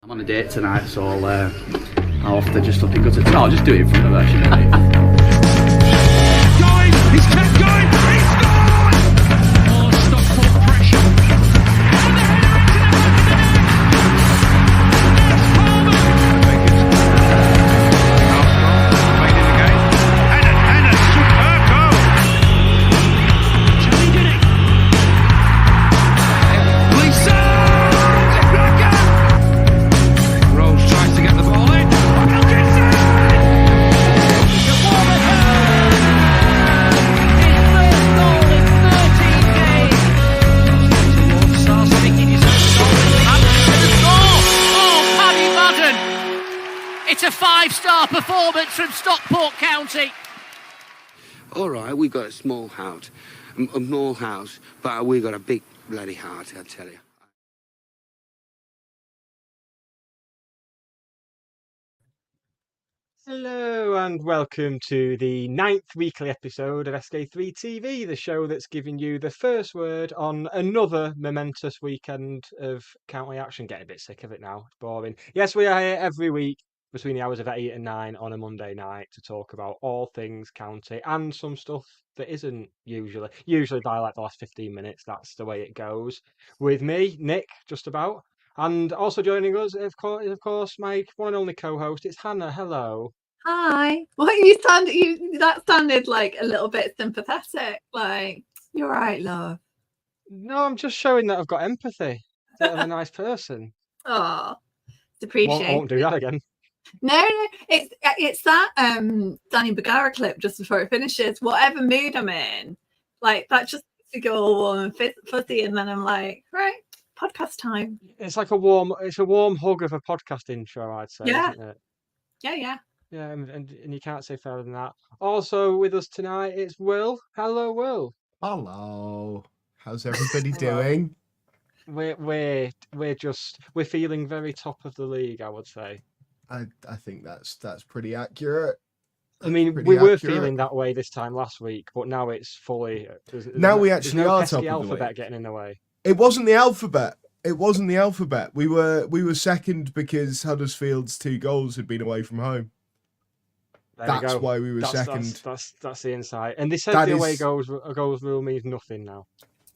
I'm on a date tonight, so I'll have to just look good. No, I'll just do it in front of her, shouldn't Going! He's kept going! He scored! Oh, Stockport pressure. And the header into the back of the net! Palmer! I think it's Armstrong played in the game. And a superb goal! Johnny did it! Lisa! Rose tries to get the ball in. Wilkinson! It's a 5-star performance from Stockport County. All right, we've got a small house, a small house, but we've got a big bloody heart, I tell you. Hello and welcome to the 9th weekly episode of SK3 TV, the show that's giving you the first word on another momentous weekend of county action. Getting a bit sick of it now, it's boring. Yes, we are here every week between the hours of 8 and 9 on a Monday night to talk about all things county and some stuff that isn't usually by like the last 15 minutes. That's the way it goes. With me, Nick, just about. And also joining us, of course, my one and only co-host, it's Hannah. Hello. Hi. What that sounded like a little bit sympathetic. Like, you're right, love. No, I'm just showing that I've got empathy. That I'm a nice person. Oh, it's appreciated. I won't do that again. No, it's that Danny Bagara clip just before it finishes. Whatever mood I'm in, like that just makes me go all warm and fuzzy, and then I'm like, right, podcast time. It's like a warm hug of a podcast intro, I'd say. Yeah. Isn't it? Yeah. Yeah, and you can't say fairer than that. Also with us tonight, it's Will. Hello, Will. Hello. How's everybody doing? We're feeling very top of the league, I would say. I think that's pretty accurate. I mean, we were feeling that way this time last week, but now it's fully. We actually are top of the alphabet league. Getting in the way. It wasn't the alphabet. We were second because Huddersfield's 2 goals had been away from home. That's why we were second. That's the insight. And they said the away goals rule means nothing now.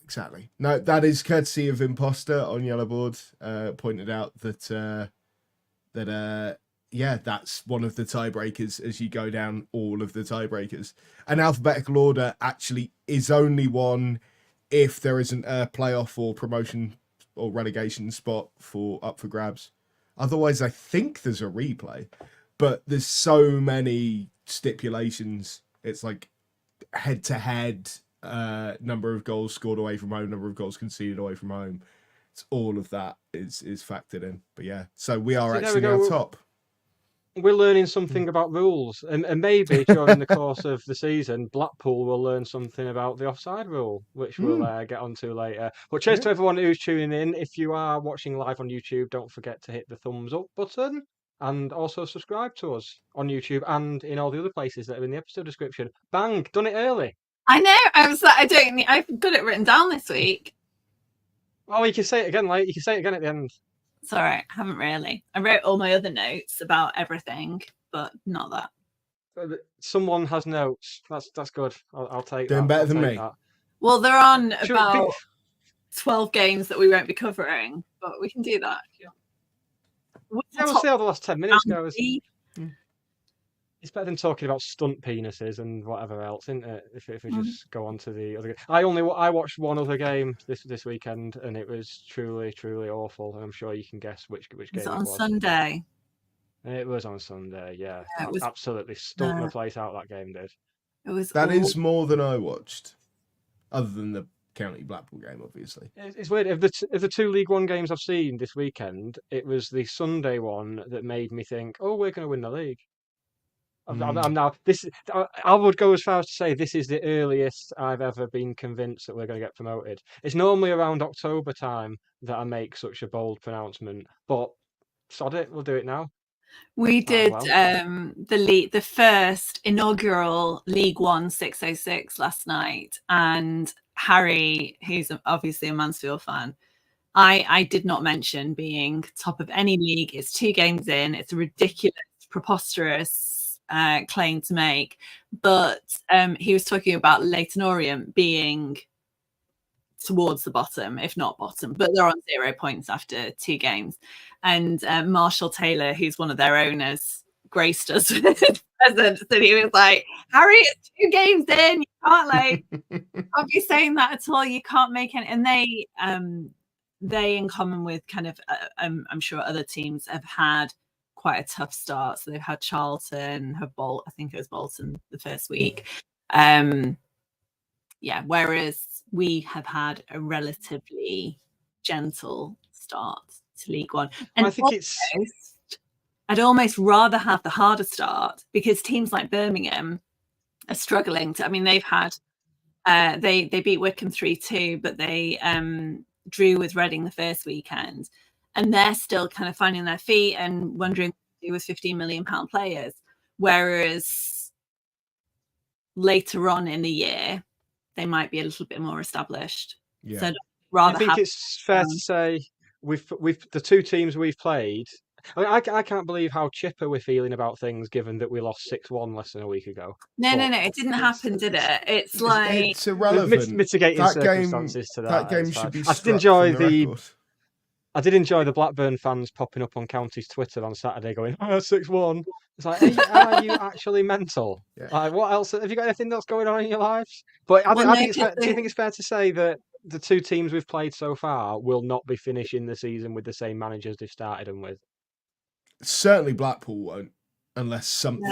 Exactly. No, that is courtesy of Imposter on Yellowboard. Pointed out that that's one of the tiebreakers as you go down all of the tiebreakers. An alphabetical order actually is only one if there isn't a playoff or promotion or relegation spot up for grabs. Otherwise, I think there's a replay. But there's so many stipulations. It's like head-to-head, number of goals scored away from home, number of goals conceded away from home. It's all of that is factored in. But yeah, so we are actually now top. We're learning something about rules. And maybe during the course of the season, Blackpool will learn something about the offside rule, which we'll get onto later. But cheers to everyone who's tuning in. If you are watching live on YouTube, don't forget to hit the thumbs up button. And also subscribe to us on YouTube and in all the other places that are in the episode description. Bang! Done it early. I know. I've got it written down this week. Oh, you can say it again, you can say it again at the end. It's all right. I haven't really. I wrote all my other notes about everything, but not that. Someone has notes. That's good. I'll take that. Doing better than me. That. Well, they're on about 12 games that we won't be covering, but we can do that. We'll see how the last 10 minutes goes. It's better than talking about stunt penises and whatever else, isn't it? If we just go on to the other game. I watched one other game this weekend, and it was truly awful. And I'm sure you can guess which game it was. On Sunday. It was on Sunday. Yeah, it was, absolutely stunk the place out. That game did. It was. That is more than I watched, other than the County Blackpool game, obviously. It's weird. Of the 2 League One games I've seen this weekend, it was the Sunday one that made me think, "Oh, we're going to win the league." I would go as far as to say this is the earliest I've ever been convinced that we're going to get promoted. It's normally around October time that I make such a bold pronouncement, but sod it, we'll do it now. We did the first inaugural League One 606 last night, and Harry, who's obviously a Mansfield fan, I did not mention being top of any league. It's 2 games in. It's a ridiculous, preposterous claim to make. But he was talking about Leyton Orient being towards the bottom, if not bottom, but they're on 0 points after 2 games. And Marshall Taylor, who's one of their owners, graced us with his presence, and he was like, Harry, it's 2 games in, you can't like can't be saying that at all, you can't make it. And they in common with kind of I'm sure other teams have had quite a tough start. So they've had Charlton, I think it was Bolton the first week. Whereas we have had a relatively gentle start to League One. And I think I'd almost rather have the harder start, because teams like Birmingham are struggling to. I mean, they've had they beat Wycombe 3-2, but they drew with Reading the first weekend, and they're still kind of finding their feet and wondering what to do with £15 million players. Whereas later on in the year, they might be a little bit more established. Yeah. So I'd rather I think it's fair to say with the 2 teams we've played. I mean, I can't believe how chipper we're feeling about things, given that we lost 6-1 less than a week ago. No, it didn't happen, did it? It's like it's irrelevant. Mitigating that circumstances to that. That game should be. I did enjoy the Blackburn fans popping up on County's Twitter on Saturday going, 6-1. It's like, are you actually mental? Yeah. Like, what else? Have you got anything else going on in your lives? But do you think it's fair to say that the 2 teams we've played so far will not be finishing the season with the same managers they've started them with? Certainly Blackpool won't, unless something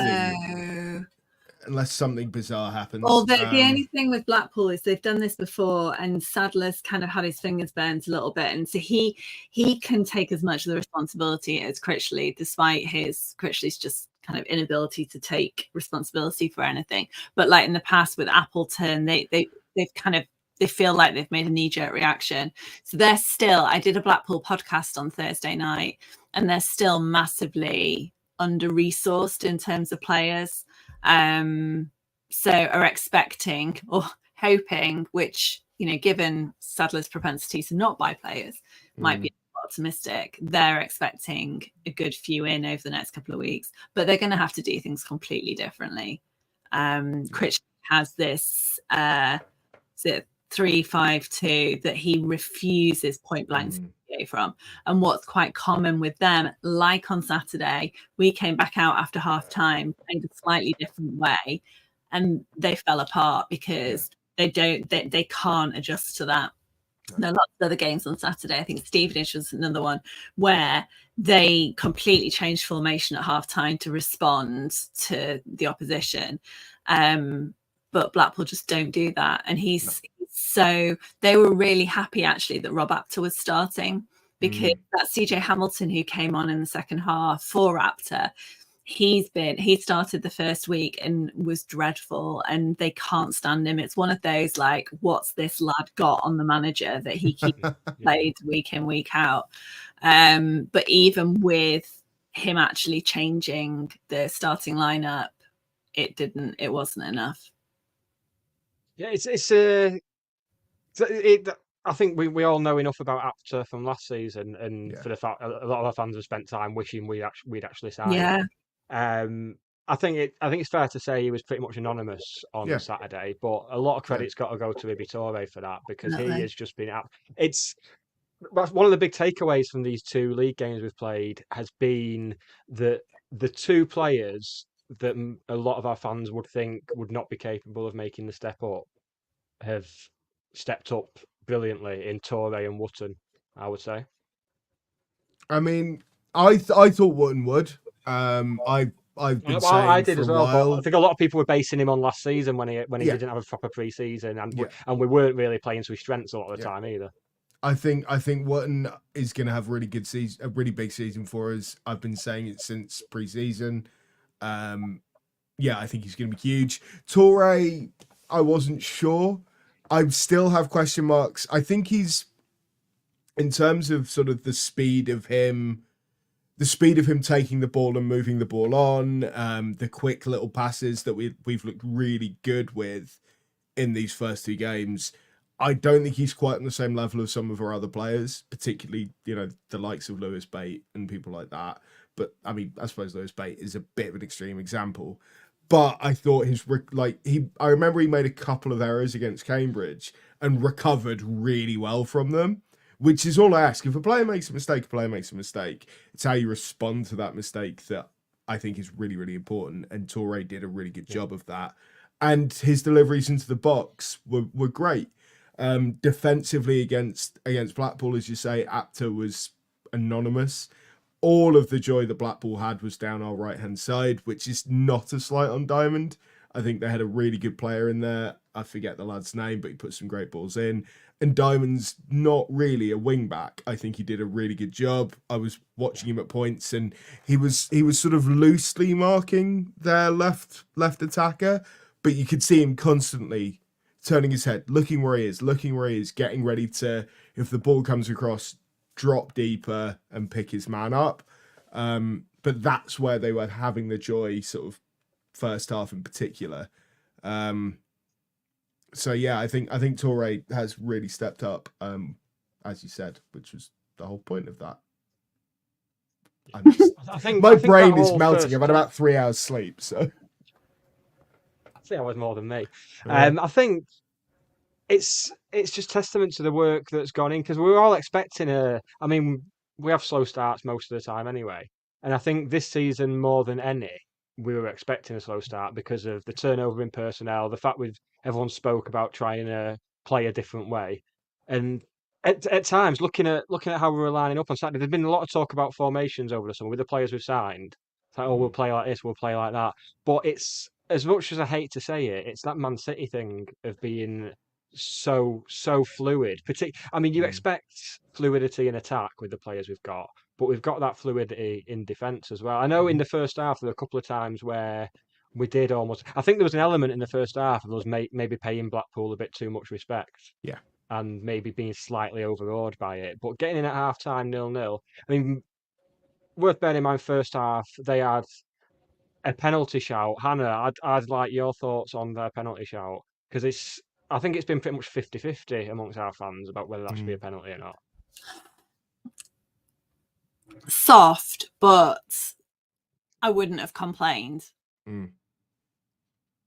bizarre happens. Well, the only thing with Blackpool is they've done this before, and Sadler's kind of had his fingers burnt a little bit, and so he can take as much of the responsibility as Critchley, despite Critchley's just kind of inability to take responsibility for anything. But like in the past with Appleton, they've kind of, they feel like they've made a knee-jerk reaction. So they're still, I did a Blackpool podcast on Thursday night, and they're still massively under-resourced in terms of players. So are expecting or hoping, which, given Sadler's propensity to not buy players, might be optimistic. They're expecting a good few in over the next couple of weeks, but they're going to have to do things completely differently. Critch has this 3-5-2 that he refuses point blank to go from. And what's quite common with them, like on Saturday, we came back out after half time in a slightly different way, and they fell apart because they can't adjust to that. There are lots of other games on Saturday. I think Stevenage was another one where they completely changed formation at half time to respond to the opposition. But Blackpool just don't do that. And so they were really happy actually that Rob Apter was starting, because that CJ Hamilton who came on in the second half for Apter, he started the first week and was dreadful, and they can't stand him. It's one of those like, what's this lad got on the manager that he keeps played week in, week out. But even with him actually changing the starting lineup, it wasn't enough. Yeah, I think we all know enough about Apter from last season, and for the fact a lot of our fans have spent time wishing we'd actually signed. Yeah. I think it's fair to say he was pretty much anonymous on Saturday, but a lot of credit's got to go to Ibitore for that, because he has just been out. It's one of the big takeaways from these 2 league games we've played has been that the 2 players that a lot of our fans would think would not be capable of making the step up have stepped up brilliantly in Torre and Wootton, I would say. I mean, I thought Wootton would. I've been saying I did for as a well. while. But I think a lot of people were basing him on last season when he didn't have a proper pre-season, and we weren't really playing to his strengths a lot of the time either. I think Wootton is going to have a really good season, a really big season for us. I've been saying it since pre-season. I think he's going to be huge. Torre, I wasn't sure. I still have question marks. I think he's, in terms of sort of the speed of him taking the ball and moving the ball on, the quick little passes that we've looked really good with in these first 2 games. I don't think he's quite on the same level as some of our other players, particularly, the likes of Lewis Bate and people like that. But I mean, I suppose Lewis Bate is a bit of an extreme example. But I thought I remember he made a couple of errors against Cambridge and recovered really well from them, which is all I ask. If a player makes a mistake, It's how you respond to that mistake that I think is really, really important. And Toure did a really good job of that. And his deliveries into the box were great. Defensively against Blackpool, as you say, Apter was anonymous. All of the joy that Blackpool had was down our right-hand side, which is not a slight on Diamond. I think they had a really good player in there. I forget the lad's name, but he put some great balls in. And Diamond's not really a wing-back. I think he did a really good job. I was watching him at points, and he was sort of loosely marking their left attacker, but you could see him constantly turning his head, looking where he is, getting ready to, if the ball comes across, drop deeper and pick his man up. But that's where they were having the joy, sort of first half in particular. So yeah, I think Toure has really stepped up, as you said, which was the whole point of that. I think my brain is whole melting. I've had about 3 hours sleep, so. 3 hours more than me. Yeah. I think it's just testament to the work that's gone in, because we were all expecting we have slow starts most of the time anyway, and I think this season more than any we were expecting a slow start because of the turnover in personnel, the fact everyone spoke about trying to play a different way, and at times looking at how we were lining up on Saturday, there's been a lot of talk about formations over the summer with the players we've signed. It's like, we'll play like this, we'll play like that, but it's, as much as I hate to say it, it's that Man City thing of being so fluid. You expect fluidity in attack with the players we've got, but we've got that fluidity in defence as well. I know in the first half there were a couple of times where we did almost. I think there was an element in the first half of us maybe paying Blackpool a bit too much respect. Yeah. And maybe being slightly overawed by it. But getting in at half time 0-0. Worth bearing in mind, first half they had a penalty shout. Hannah, I'd like your thoughts on their penalty shout, because I think it's been pretty much 50-50 amongst our fans about whether that should be a penalty or not. Soft, but I wouldn't have complained.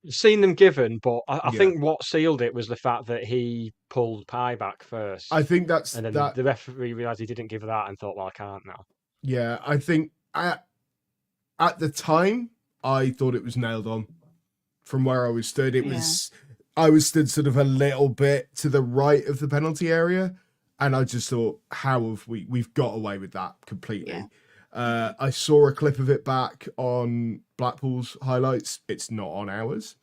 Seen them given, but I think what sealed it was the fact that he pulled Pie back first. I think that's and then that. The referee realised he didn't give that and thought, well, I can't now. Yeah, I think at the time I thought it was nailed on. From where I was stood, I was stood sort of a little bit to the right of the penalty area, and I just thought, how have we've got away with that completely. Yeah. I saw a clip of it back on Blackpool's highlights. It's not on ours.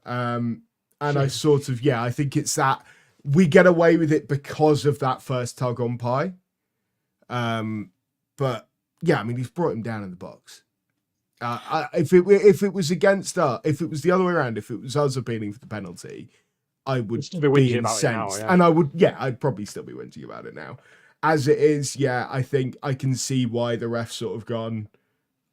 And I sort of, I think it's that we get away with it because of that first tug on Pie. But yeah, he's brought him down in the box. If it was against us, if it was the other way around, if it was us appealing for the penalty, I would be incensed, and I'd probably still be whinging about it now. As it is, I think I can see why the ref's sort of gone,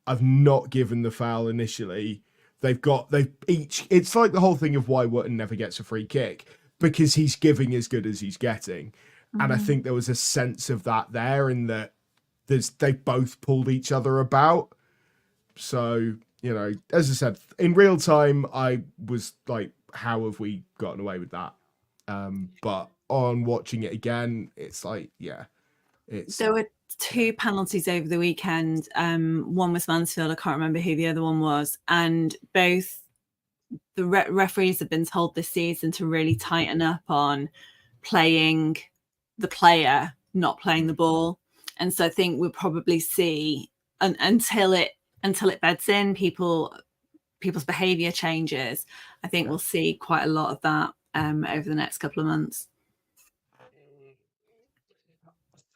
I've not given the foul initially. It's like the whole thing of why Wootton never gets a free kick, because he's giving as good as he's getting. Mm-hmm. And I think there was a sense of that there, in that they both pulled each other about. So, as I said, in real time, I was like, how have we gotten away with that? But on watching it again, it's like, there were 2 penalties over the weekend. One was Mansfield. I can't remember who the other one was. And both the referees have been told this season to really tighten up on playing the player, not playing the ball. And so I think we'll probably see until it beds in, people's behaviour changes. I think we'll see quite a lot of that over the next couple of months.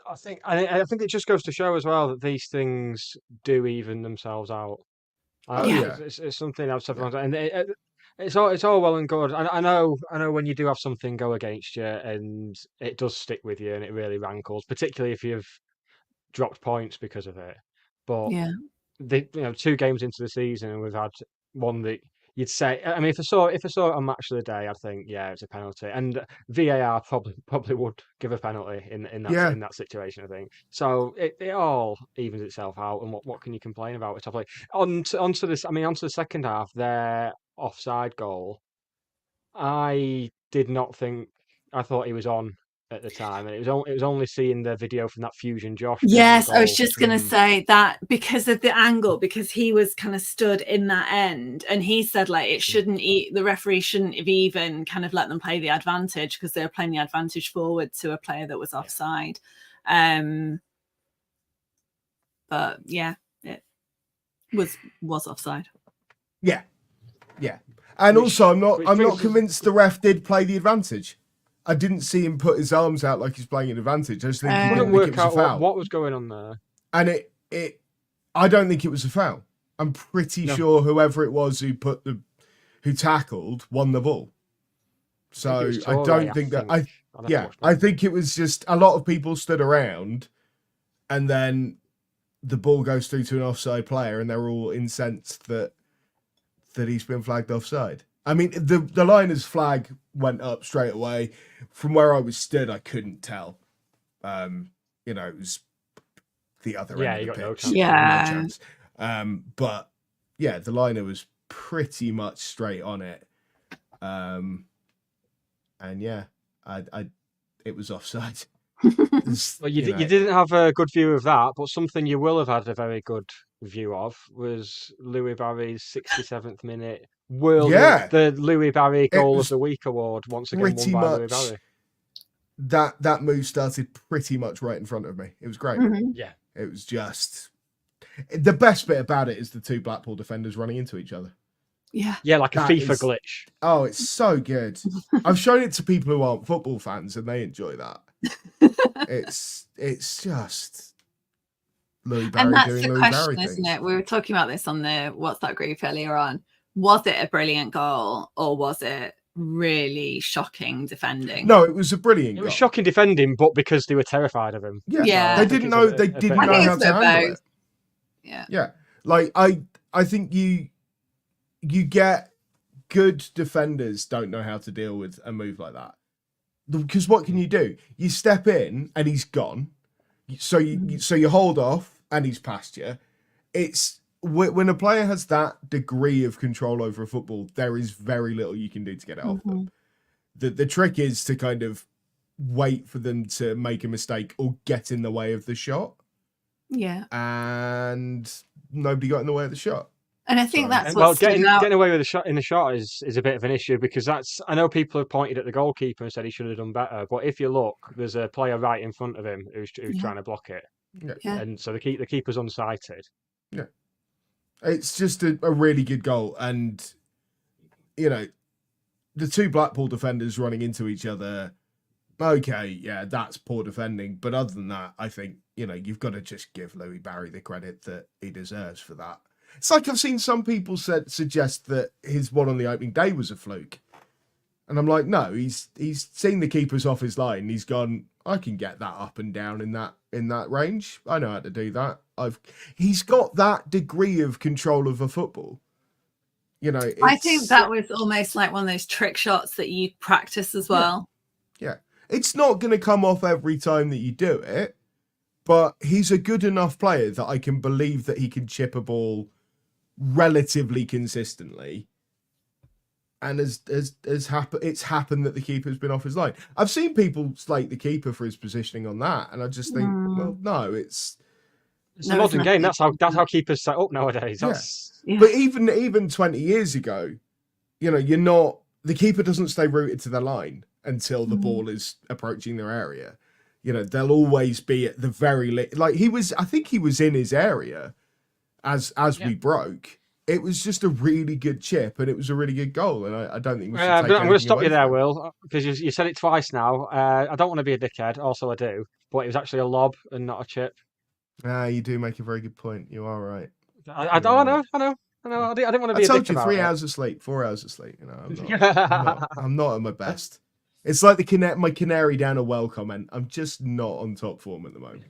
I think it just goes to show as well that these things do even themselves out. It's something I've said, and it's all well and good. I know when you do have something go against you and it does stick with you and it really rankles, particularly if you've dropped points because of it. But 2 games into the season and we've had one that you'd say. I mean, if I saw it on Match of the Day, I'd think, yeah, it's a penalty, and VAR probably would give a penalty in that situation. I think so. It all evens itself out, and what can you complain about? It's like onto this. I mean, onto the second half, their offside goal. I did not think. I thought he was on at the time, and it was only seeing the video from that Fusion Josh. Yes, I was just going to say that because of the angle, because he was kind of stood in that end, and he said like the referee shouldn't have even kind of let them play the advantage because they were playing the advantage forward to a player that was offside. But yeah, it was offside. Yeah, and also I'm not convinced the ref did play the advantage. I didn't see him put his arms out like he's playing an advantage. I just think he didn't think it was a foul. What was going on there. And I don't think it was a foul. I'm pretty sure whoever it was who tackled won the ball. So I don't think that. I think it was just a lot of people stood around, and then the ball goes through to an offside player, and they're all incensed that he's been flagged offside. I mean, the liner's flag went up straight away. From where I was stood, I couldn't tell. It was the other end of the pitch. No chance. But yeah, the liner was pretty much straight on it. And yeah, it was offside. Well, you didn't have a good view of that, but something you will have had a very good view of was Louis Barry's 67th minute the Louis Barry Goal of the Week award once again won by Louis Barry. That move started pretty much right in front of me. It was great. Mm-hmm. Yeah, it was just the best bit about it is the two Blackpool defenders running into each other. Yeah, like a FIFA glitch. Oh, it's so good. I've shown it to people who aren't football fans, and they enjoy that. It's just Louis Barry and that's doing the Louis question, Barry isn't things. it? We were talking about this on the What's That group earlier on. Was it a brilliant goal, or was it really shocking defending? No, it was a brilliant goal. It was shocking defending, but because they were terrified of him. Yeah. They didn't know. They didn't know how to handle it. Yeah. Like I think you get good defenders don't know how to deal with a move like that. Because what can you do? You step in and he's gone. So you hold off and he's past you. It's when a player has that degree of control over a football, there is very little you can do to get it off them. The trick is to kind of wait for them to make a mistake or get in the way of the shot. Yeah. And nobody got in the way of the shot. And I think that's what getting away with the shot is a bit of an issue because I know people have pointed at the goalkeeper and said he should have done better. But if you look, there's a player right in front of him who's trying to block it. Yeah. And so the keeper's unsighted. Yeah. It's just a really good goal. And, the two Blackpool defenders running into each other, okay, yeah, that's poor defending. But other than that, I think, you've got to just give Louis Barry the credit that he deserves for that. It's like I've seen some people suggest that his one on the opening day was a fluke. And I'm like, no, he's seen the keepers off his line. He's gone, I can get that up and down in that range. I know how to do that. He's got that degree of control of a football. I think that was almost like one of those trick shots that you practice as well. Yeah. It's not going to come off every time that you do it, but he's a good enough player that I can believe that he can chip a ball relatively consistently. And it's happened that the keeper's been off his line. I've seen people slate the keeper for his positioning on that, and I just think, well, no, it's a modern game. That's how keepers set up nowadays. But even 20 years ago, the keeper doesn't stay rooted to the line until the ball is approaching their area. They'll always be at the very I think he was in his area as we broke. It was just a really good chip, and it was a really good goal. And I don't think we should take but I'm going to stop you there, from Will, because you said it twice now. I don't want to be a dickhead. Also, I do. But it was actually a lob and not a chip. You do make a very good point. You are right. I know. I didn't want to be a dickhead. I told you 3 hours of sleep, 4 hours of sleep. I'm not at my best. It's like my canary down a well comment. I'm just not on top form at the moment.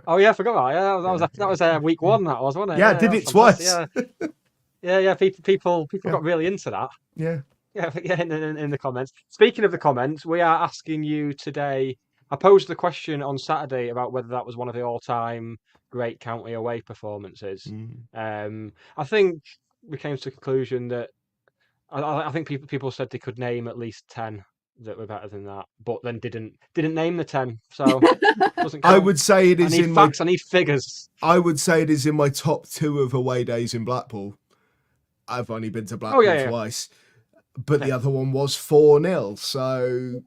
Oh yeah, I forgot that. Yeah, that was week one. That was, wasn't it? Yeah, I did it twice. Yeah. Yeah. People got really into that. Yeah. Yeah, in the comments. Speaking of the comments, we are asking you today. I posed the question on Saturday about whether that was one of the all-time great county away performances. I think we came to the conclusion that I think people said they could name at least 10 that were better than that, but then didn't name the 10. So doesn't count. I would say it is I need in facts. my. I need figures. I would say it is in my top 2 of away days in Blackpool. I've only been to Blackpool yeah. twice, but the other one was 4-0. So,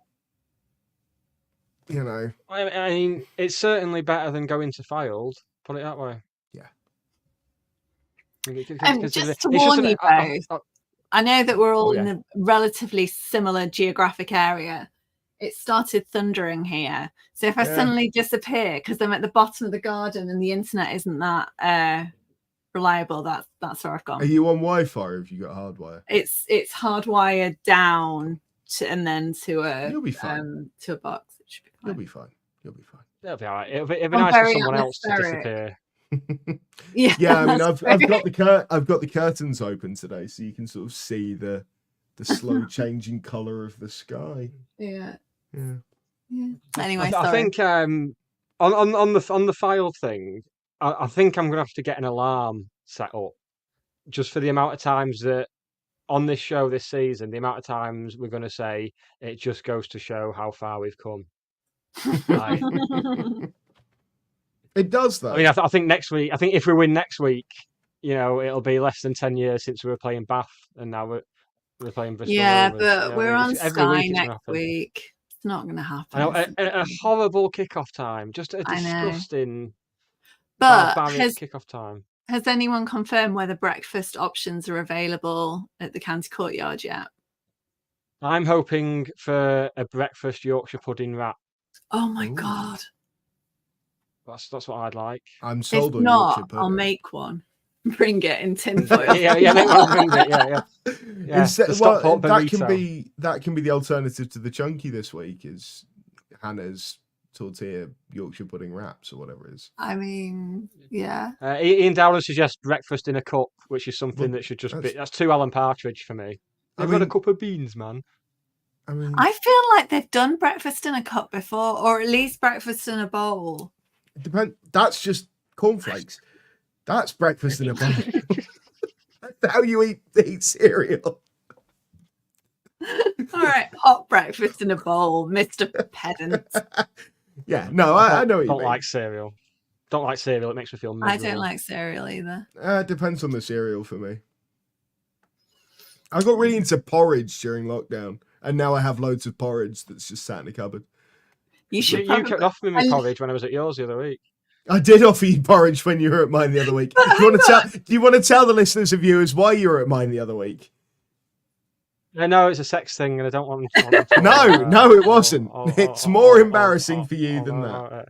you know, I mean, it's certainly better than going to Fylde. Put it that way. Yeah. Just to warn you both, I know that we're all in a relatively similar geographic area. It started thundering here. So if I suddenly disappear because I'm at the bottom of the garden and the internet isn't that reliable, that's where I've gone. Are you on Wi-Fi or have you got hardwire? It's hardwired down and then to a You'll be fine. To a box. It should be fine. You'll be fine. It'll be all right. It'll be nice for someone else to disappear. Yeah, I mean, I've got the curtains open today, so you can sort of see the slow changing color of the sky. Yeah. I Anyway, sorry. think on the file thing, I think I'm gonna have to get an alarm set up just for the amount of times that on this show this season, the amount of times we're gonna say it just goes to show how far we've come. Like, it does though. I mean, I think next week. I think if we win next week, it'll be less than 10 years since we were playing Bath, and now we're playing Bristol. Yeah, Rovers. but we're on Sky next happen. week. It's not going to happen. I know, a horrible kickoff time, just a disgusting, barbaric kickoff time. Has anyone confirmed whether breakfast options are available at the county courtyard yet? I'm hoping for a breakfast Yorkshire pudding wrap. Oh my god! That's what I'd like. I'm sold if on not, Yorkshire pudding. I'll make one. Bring it in tin foil. yeah, make one. Bring it. Yeah. That can be the alternative to the chunky this week. Is Hannah's tortilla Yorkshire pudding wraps or whatever it is. I mean, yeah. Ian Dowler suggests breakfast in a cup, which is something that should just be. That's too Alan Partridge for me. I've got a cup of beans, man. I feel like they've done breakfast in a cup before, or at least breakfast in a bowl. It depends. That's just cornflakes. That's breakfast in a bowl. That's how you eat cereal. All right, hot breakfast in a bowl, Mr. Pedant. Yeah, no, I know what you don't mean. like cereal. Don't like cereal. It makes me feel miserable. I don't like cereal either. It depends on the cereal for me. I got really into porridge during lockdown, and now I have loads of porridge that's just sat in the cupboard. You kept offering me porridge when I was at yours the other week. I did offer you porridge when you were at mine the other week. Do you want to tell the listeners and viewers why you were at mine the other week? I know it's a sex thing, and I don't want them to No, it wasn't. It's more embarrassing for you than that.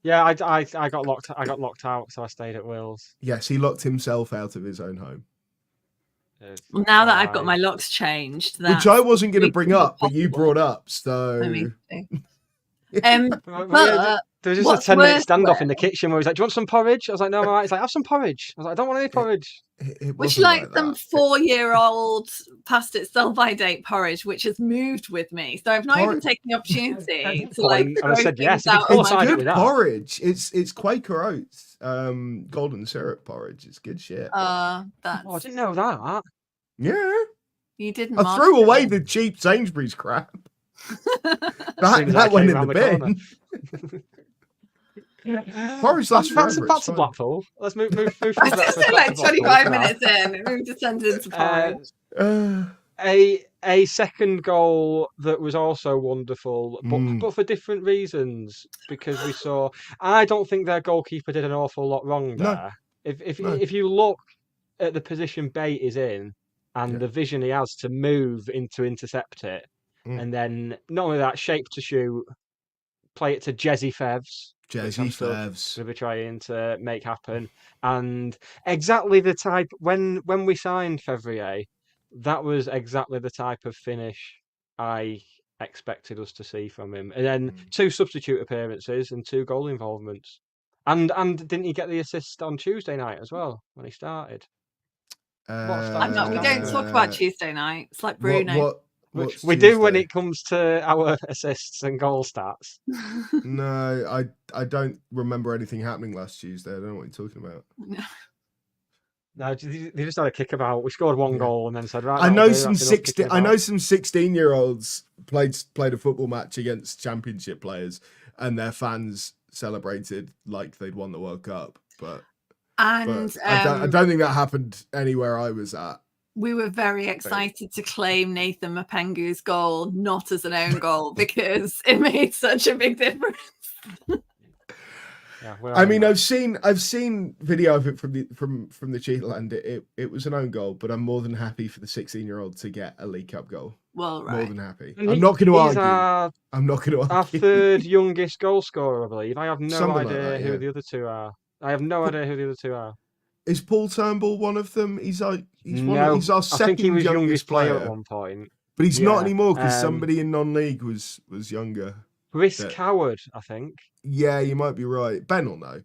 Yeah, I got locked out, so I stayed at Will's. Yes, he locked himself out of his own home. Well, now that I've got my locks changed, which I wasn't going to bring up, but you brought up, so. There was just a 10-minute standoff in the kitchen where he was like, "Do you want some porridge?" I was like, "No, I'm all right." He's like, "Have some porridge." I was like, "I don't want any porridge." Would you like some 4-year-old past its sell-by date porridge, which has moved with me? So I've not even taken the opportunity to and I said yes. It's good porridge. It's Quaker Oats, golden syrup porridge. It's good shit. I didn't know that. Yeah, you didn't. I threw away the cheap Sainsbury's crap. that went in the bin. Porridge lasts forever. Back to Blackpool. Let's move. I just said like 25 minutes in, we've descended into porridge. A second goal that was also wonderful, but for different reasons. Because we saw, I don't think their goalkeeper did an awful lot wrong there. No. If you look at the position Bate is in and the vision he has to move into intercept it, and then not only that, shape to shoot, play it to Jezzy Fevs. We'll be trying to make happen, and exactly the type when we signed Fevrier, that was exactly the type of finish I expected us to see from him. And then 2 substitute appearances and 2 goal involvements, and didn't he get the assist on Tuesday night as well when he started? I'm not. We don't talk about Tuesday night. It's like Bruno. What's We do when Tuesday? it comes to our assists and goal stats. No, I don't remember anything happening last Tuesday. I don't know what you're talking about. No, they just had a kick about. We scored one goal and then said, right. I know that'll do, some that's enough kicking 16. I know about. some 16-year-olds played a football match against Championship players, and their fans celebrated like they'd won the World Cup. But I don't think that happened anywhere I was at. We were very excited to claim Nathan Mapengu's goal not as an own goal because it made such a big difference. Yeah, I mean, I've seen video of it from the Cheetahland. It was an own goal, but I'm more than happy for the 16-year-old to get a League Cup goal. Well, right. More than happy. I'm not going to argue. I'm not going to our argue. third youngest goal scorer, I believe. I have no Something idea like that, who yeah. the other two are. I have no idea who the other two are. Is Paul Turnbull one of them? He's our I second think he was youngest player at one point. But he's not Yeah, anymore because somebody in non-league was younger. Chris But- Coward, I think. Yeah, you might be right. Ben will know.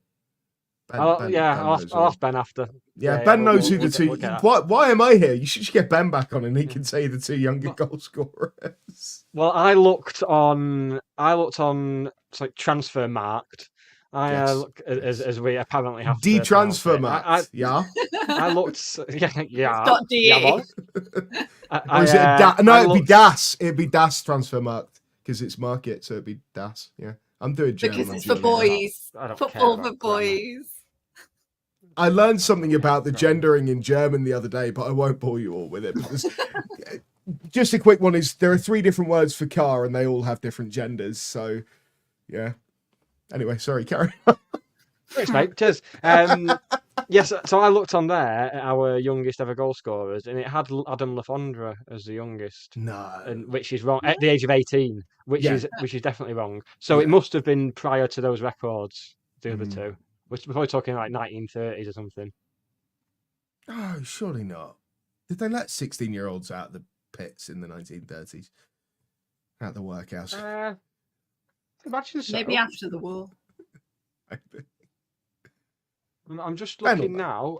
I'll knows all. ask Ben after. Yeah, Ben knows who the we'll two. get that. Why am I here? You should just get Ben back on, and he can say the two younger goal scorers. Well, I looked on. It's like transfer marked. As we apparently have to De-transfer pronounce it. marked. Yeah. I looked. Yeah. Got DE. Yeah, Or is it no, it'd be DAS. It'd be DAS transfer marked because it's market, so it'd be DAS. Yeah, I'm doing German. Because it's for boys. I don't Football care for about grammar. boys. I learned something about the gendering in German the other day, but I won't bore you all with it. Because just a quick one is there are 3 different words for car, and they all have different genders. So, yeah. Anyway, sorry, carry on. Thanks, mate. Cheers. Yes, so I looked on there at our youngest ever goal scorers, and it had Adam Lafondra as the youngest. No. And which is wrong at the age of 18, which Yeah. is definitely wrong. So it must have been prior to those records, the other two. We're probably talking like 1930s or something. Oh, surely not. Did they let 16-year-olds out of the pits in the 1930s? Out the workhouse? Imagine so. Maybe after the war. I'm just looking now.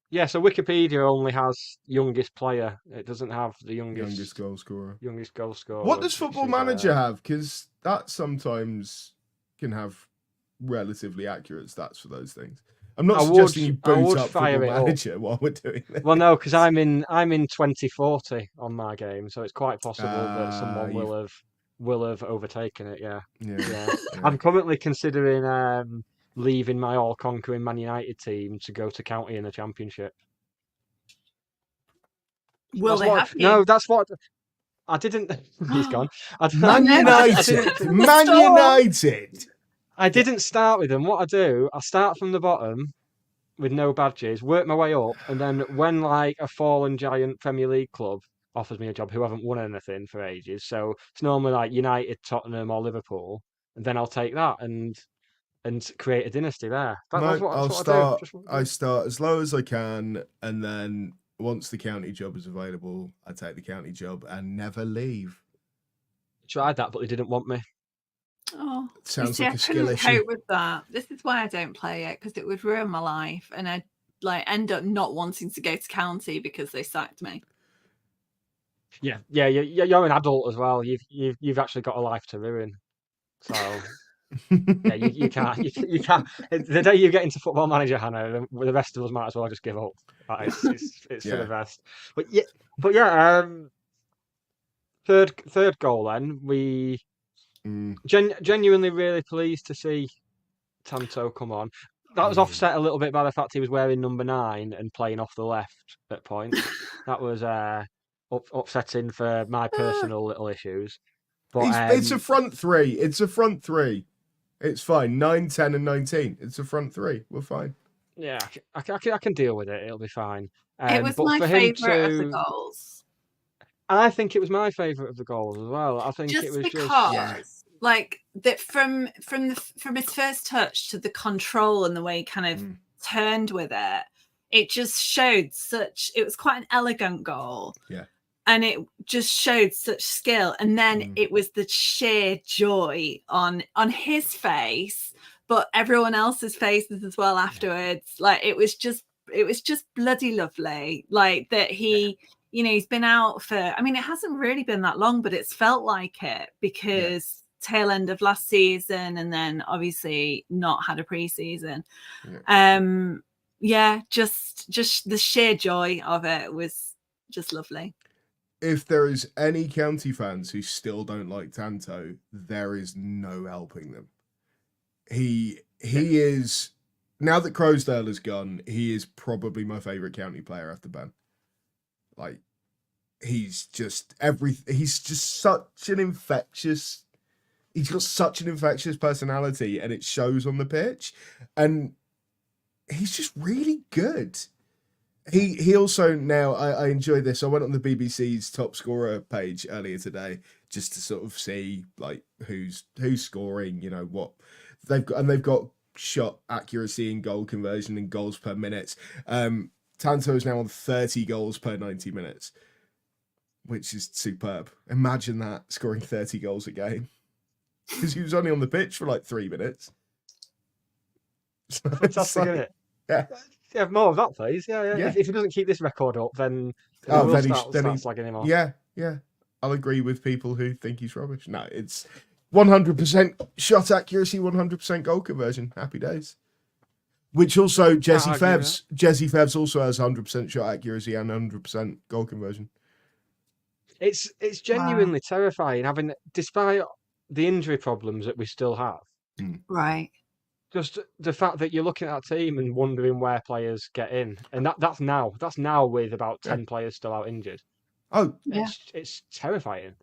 Yeah, so Wikipedia only has youngest player. It doesn't have the youngest goal scorer. Youngest goal scorer. What does Football Manager have? Because that sometimes can have relatively accurate stats for those things. I'm not suggesting you boot up Football Manager while we're doing this. Well, no, because I'm in 2040 on my game, so it's quite possible that someone will have overtaken it. Yeah. I'm currently considering leaving my all-conquering Man United team to go to County in the Championship. Will they have you? No, that's what I didn't. He's gone. Man United. Man United. I didn't start with them. What I do, I start from the bottom with no badges, work my way up, and then when like a fallen giant Premier League club offers me a job who haven't won anything for ages, so it's normally like United, Tottenham, or Liverpool, and then I'll take that and create a dynasty there. I start as low as I can, and then once the county job is available, I take the county job and never leave. Tried that, but they didn't want me. Oh, sounds see, like a skill I issue. couldn't cope with that. This is why I don't play it, because it would ruin my life, and I'd like end up not wanting to go to county because they sacked me. Yeah, you're an adult as well. You've actually got a life to ruin. So yeah, you can't. The day you get into Football Manager, Hannah, the rest of us might as well just give up. It's for the best. But yeah. Third goal. Then we genuinely really pleased to see Tanto come on. That was offset a little bit by the fact he was wearing number 9 and playing off the left at points. That was upsetting for my personal little issues. But it's a front 3. It's a front 3. It's fine. 9, 10, and 19. It's a front 3. We're fine. Yeah, I can deal with it. It'll be fine. It was my favourite of the goals. I think it was my favourite of the goals as well. I think it was because, like that from his first touch to the control and the way he kind of turned with it, it just showed such. It was quite an elegant goal. Yeah. And it just showed such skill. And then it was the sheer joy on his face, but everyone else's faces as well afterwards. Like it was just bloody lovely. Like that he, he's been out for, I mean, it hasn't really been that long, but it's felt like it because tail end of last season and then obviously not had a pre-season. Just the sheer joy of it was just lovely. If there is any County fans who still don't like Tanto, there is no helping them. He is, now that Crowsdale is gone, he is probably my favourite County player after Ben. Like, he's just such an infectious, he's got such an infectious personality and it shows on the pitch. And he's just really good. He also now, I enjoy this. I went on the BBC's top scorer page earlier today just to sort of see like who's scoring, what they've got, and they've got shot accuracy and goal conversion and goals per minute. Tanto is now on 30 goals per 90 minutes, which is superb. Imagine that, scoring 30 goals a game. Because he was only on the pitch for like 3 minutes. Fantastic, isn't it? Yeah. Yeah, more of that, please. Yeah. If he doesn't keep this record up, then we'll start slagging him off. Yeah. I'll agree with people who think he's rubbish. No, it's 100% shot accuracy, 100% goal conversion. Happy days. Which also, Jesse Fevs also has 100% shot accuracy and 100% goal conversion. It's genuinely terrifying having, despite the injury problems that we still have. Right. Just the fact that you're looking at that team and wondering where players get in, and that's now with about 10 players still out injured. Oh, yeah, it's terrifying.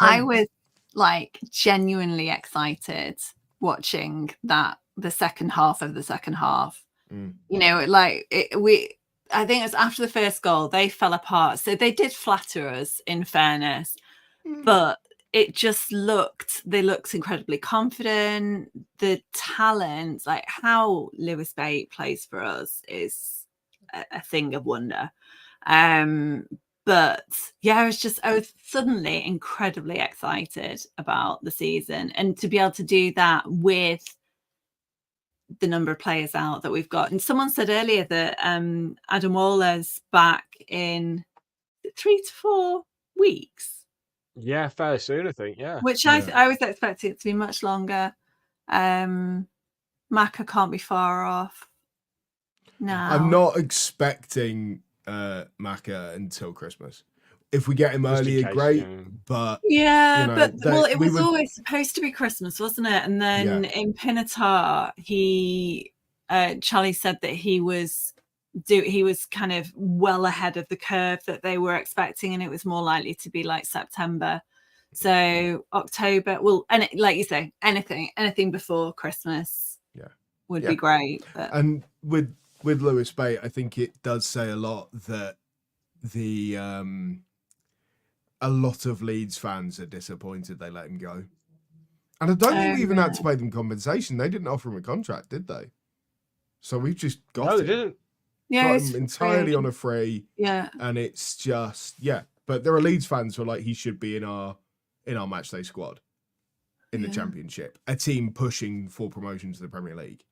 I was like genuinely excited watching the second half of the second half. I think it was after the first goal they fell apart, so they did flatter us in fairness, but it just they looked incredibly confident. The talent, like how Lewis Bate plays for us, is a thing of wonder. But yeah, I was suddenly incredibly excited about the season, and to be able to do that with the number of players out that we've got. And someone said earlier that Adam Waller's back in 3 to 4 weeks. Yeah, fairly soon, I think. Yeah, which I was expecting it to be much longer. Maka can't be far off. No, I'm not expecting Maka until Christmas. If we get him earlier, great. But it was always supposed to be Christmas, wasn't it? And then in Pinatar, Charlie said that he was kind of well ahead of the curve that they were expecting, and it was more likely to be like September. So October, and like you say, anything before Christmas would be great. But... And with Lewis Bate, I think it does say a lot that a lot of Leeds fans are disappointed they let him go. And I don't think we even had to pay them compensation. They didn't offer him a contract, did they? So we've just got No, they didn't. Yeah, got him entirely on a free. Yeah. And it's just, but there are Leeds fans who are like, he should be in our matchday squad in the Championship, a team pushing for promotion to the Premier League.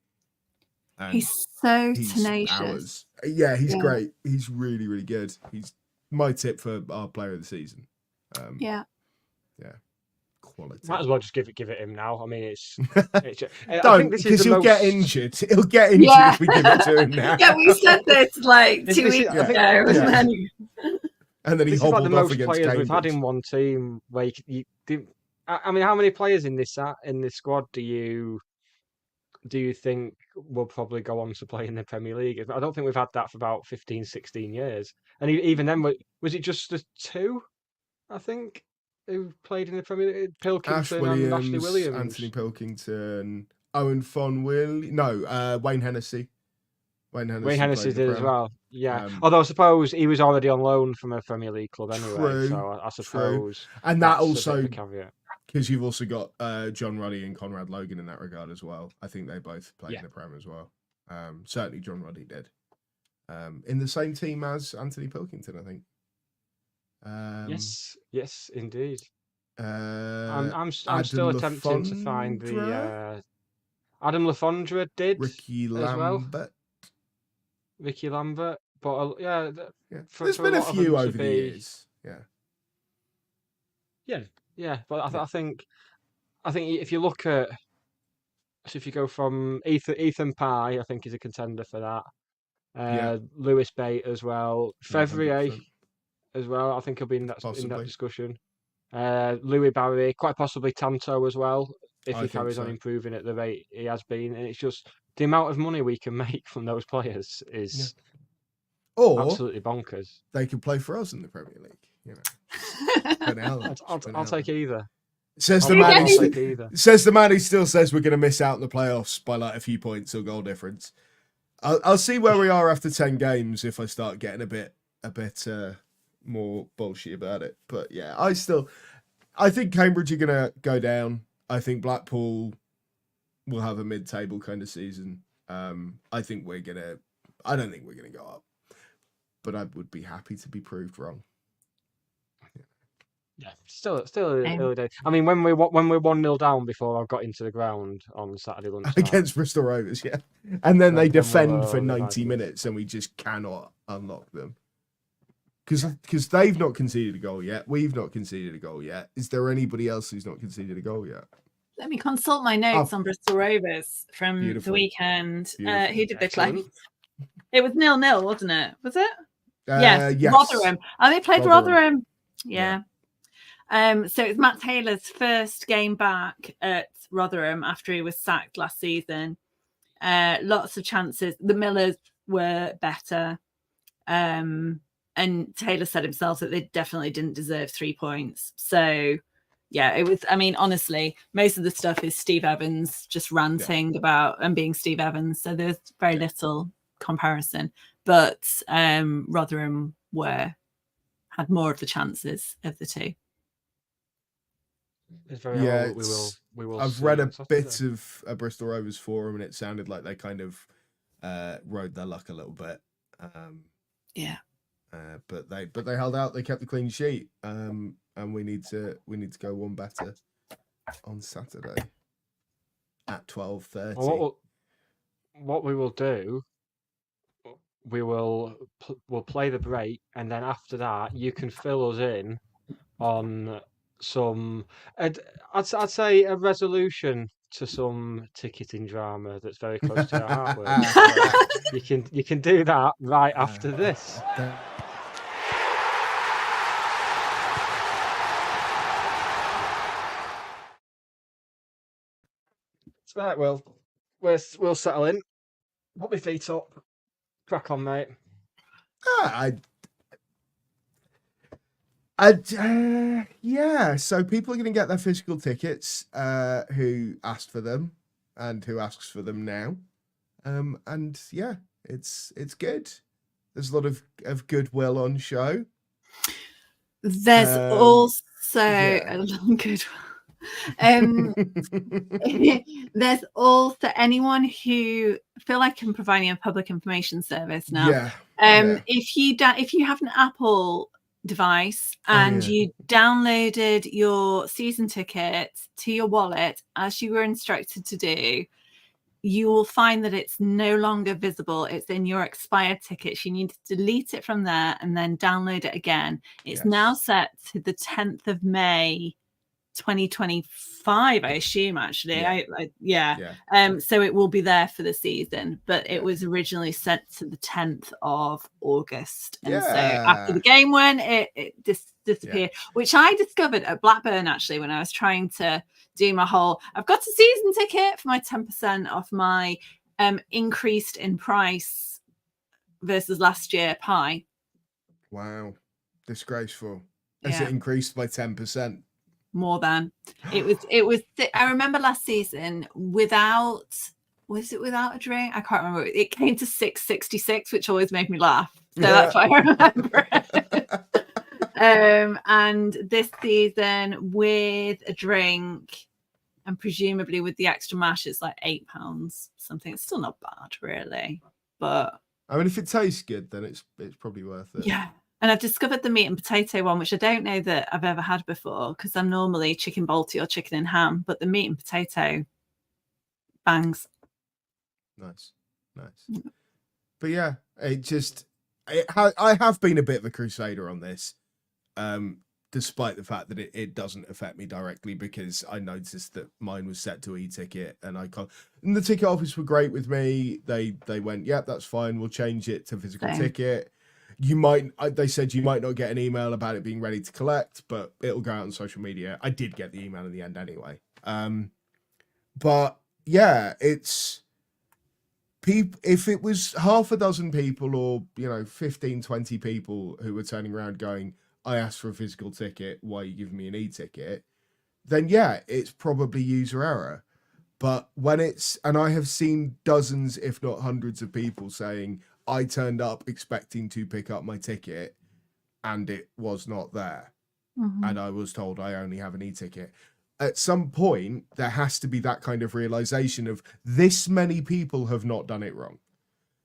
And he's so tenacious. He's great. He's really, really good. He's my tip for our player of the season. Quality. Might as well just give it him now. I mean, it's don't, because he'll get injured. He'll get injured if we give it to him now. Yeah, we said this like 2 weeks ago, and then he hobbled like off against players Cambridge. we've had in one team where you I mean, how many players in this squad do you think will probably go on to play in the Premier League? I don't think we've had that for about 15, 16 years. And even then, was it just the 2, I think, who played in the Premier League? Pilkington and Ashley Williams. Anthony Pilkington, Owen Fonwillie. No, Wayne Hennessy. Wayne Hennessy did as well. Yeah. Although I suppose he was already on loan from a Premier League club anyway. True, so I suppose. And that also, caveat. Because you've also got John Ruddy and Conrad Logan in that regard as well. I think they both played in the Prem as well. Certainly John Ruddy did. In the same team as Anthony Pilkington, I think. Yes, indeed. I'm still Adam attempting to find the Adam Lafondra did Ricky as Lambert. well. Vicky Lambert. But Yeah. There's been a few over the years. Yeah. But I think if you look at, so if you go from Ethan Pye, I think is a contender for that. Lewis Bate as well. Fevrier 100%. as well. I think he'll be in that Possibly. discussion. Louis Barry, quite possibly Tanto as well, if I he think carries on so. improving at the rate he has been. And it's just the amount of money we can make from those players is Or absolutely bonkers. they can play for us in the Premier League. You know. I'll take either. Says the man who still says we're going to miss out on the playoffs by like a few points or goal difference. I'll see where we are after 10 games if I start getting a bit more bullshit about it. But yeah, I think Cambridge are going to go down. I think Blackpool will have a mid-table kind of season. I don't think we're going to go up, but I would be happy to be proved wrong. Yeah, still early days. I mean, when we're 1-0 down before I got into the ground on Saturday lunchtime against Bristol Rovers, and then they defend for 90 90 minutes, and we just cannot unlock them because they've not conceded a goal yet. We've not conceded a goal yet. Is there anybody else who's not conceded a goal yet? Let me consult my notes on Bristol Rovers from the weekend. Who did they play? It was 0-0, wasn't it? Was it? Yes. Rotherham. And they played Rotherham. Yeah. So it's Matt Taylor's first game back at Rotherham after he was sacked last season. Lots of chances. The Millers were better. And Taylor said himself that they definitely didn't deserve 3 points. So, yeah, it was, I mean, honestly, most of the stuff is Steve Evans just ranting about and being Steve Evans. So there's very little comparison. But Rotherham had more of the chances of the two. It's very old. We will. I've read a bit of a Bristol Rovers forum, and it sounded like they kind of rode their luck a little bit. But they held out. They kept the clean sheet. And we need to go one better on Saturday at 12:30. What we will do, we'll play the break, and then after that, you can fill us in on some, I'd say a resolution to some ticketing drama that's very close to our heart. You can do that right after this. Right, well, we'll settle in. Put my feet up. Crack on, mate. So people are going to get their physical tickets who asked for them and who asks for them now. And yeah, it's good. There's a lot of goodwill on show. There's also a long goodwill. There's also anyone who feel like I'm providing a public information service now. If you have an Apple device and you downloaded your season ticket to your wallet as you were instructed to do, you will find that it's no longer visible. It's in your expired tickets. You need to delete it from there and then download it again. It's now set to the 10th of May 2025, I assume, actually. So it will be there for the season, but it was originally set to the 10th of August. And so after the game went, it disappeared, which I discovered at Blackburn, actually, when I was trying to do my whole, I've got a season ticket for my 10% off my increased in price versus last year pie. Wow. Disgraceful. Has it increased by 10%? More than it was. I remember last season was it without a drink? I can't remember. It came to $6.66, which always made me laugh. So that's why I remember it. And this season with a drink and presumably with the extra mash, it's like £8 something. It's still not bad, really. But I mean, if it tastes good, then it's probably worth it. Yeah. And I've discovered the meat and potato one, which I don't know that I've ever had before because I'm normally chicken balti or chicken and ham, but the meat and potato bangs. Nice. But yeah, I have been a bit of a crusader on this, despite the fact that it doesn't affect me directly, because I noticed that mine was set to e-ticket, and and the ticket office were great with me. They went, yep, that's fine, we'll change it to physical ticket. They said you might not get an email about it being ready to collect, but it'll go out on social media. I did get the email in the end anyway. But yeah, it's people. If it was half a dozen people, or 15, 20 people who were turning around going, I asked for a physical ticket, why are you giving me an e-ticket? Then yeah, it's probably user error. But when and I have seen dozens, if not hundreds of people saying, I turned up expecting to pick up my ticket and it was not there. And I was told I only have an e-ticket. At some point, there has to be that kind of realization of this many people have not done it wrong.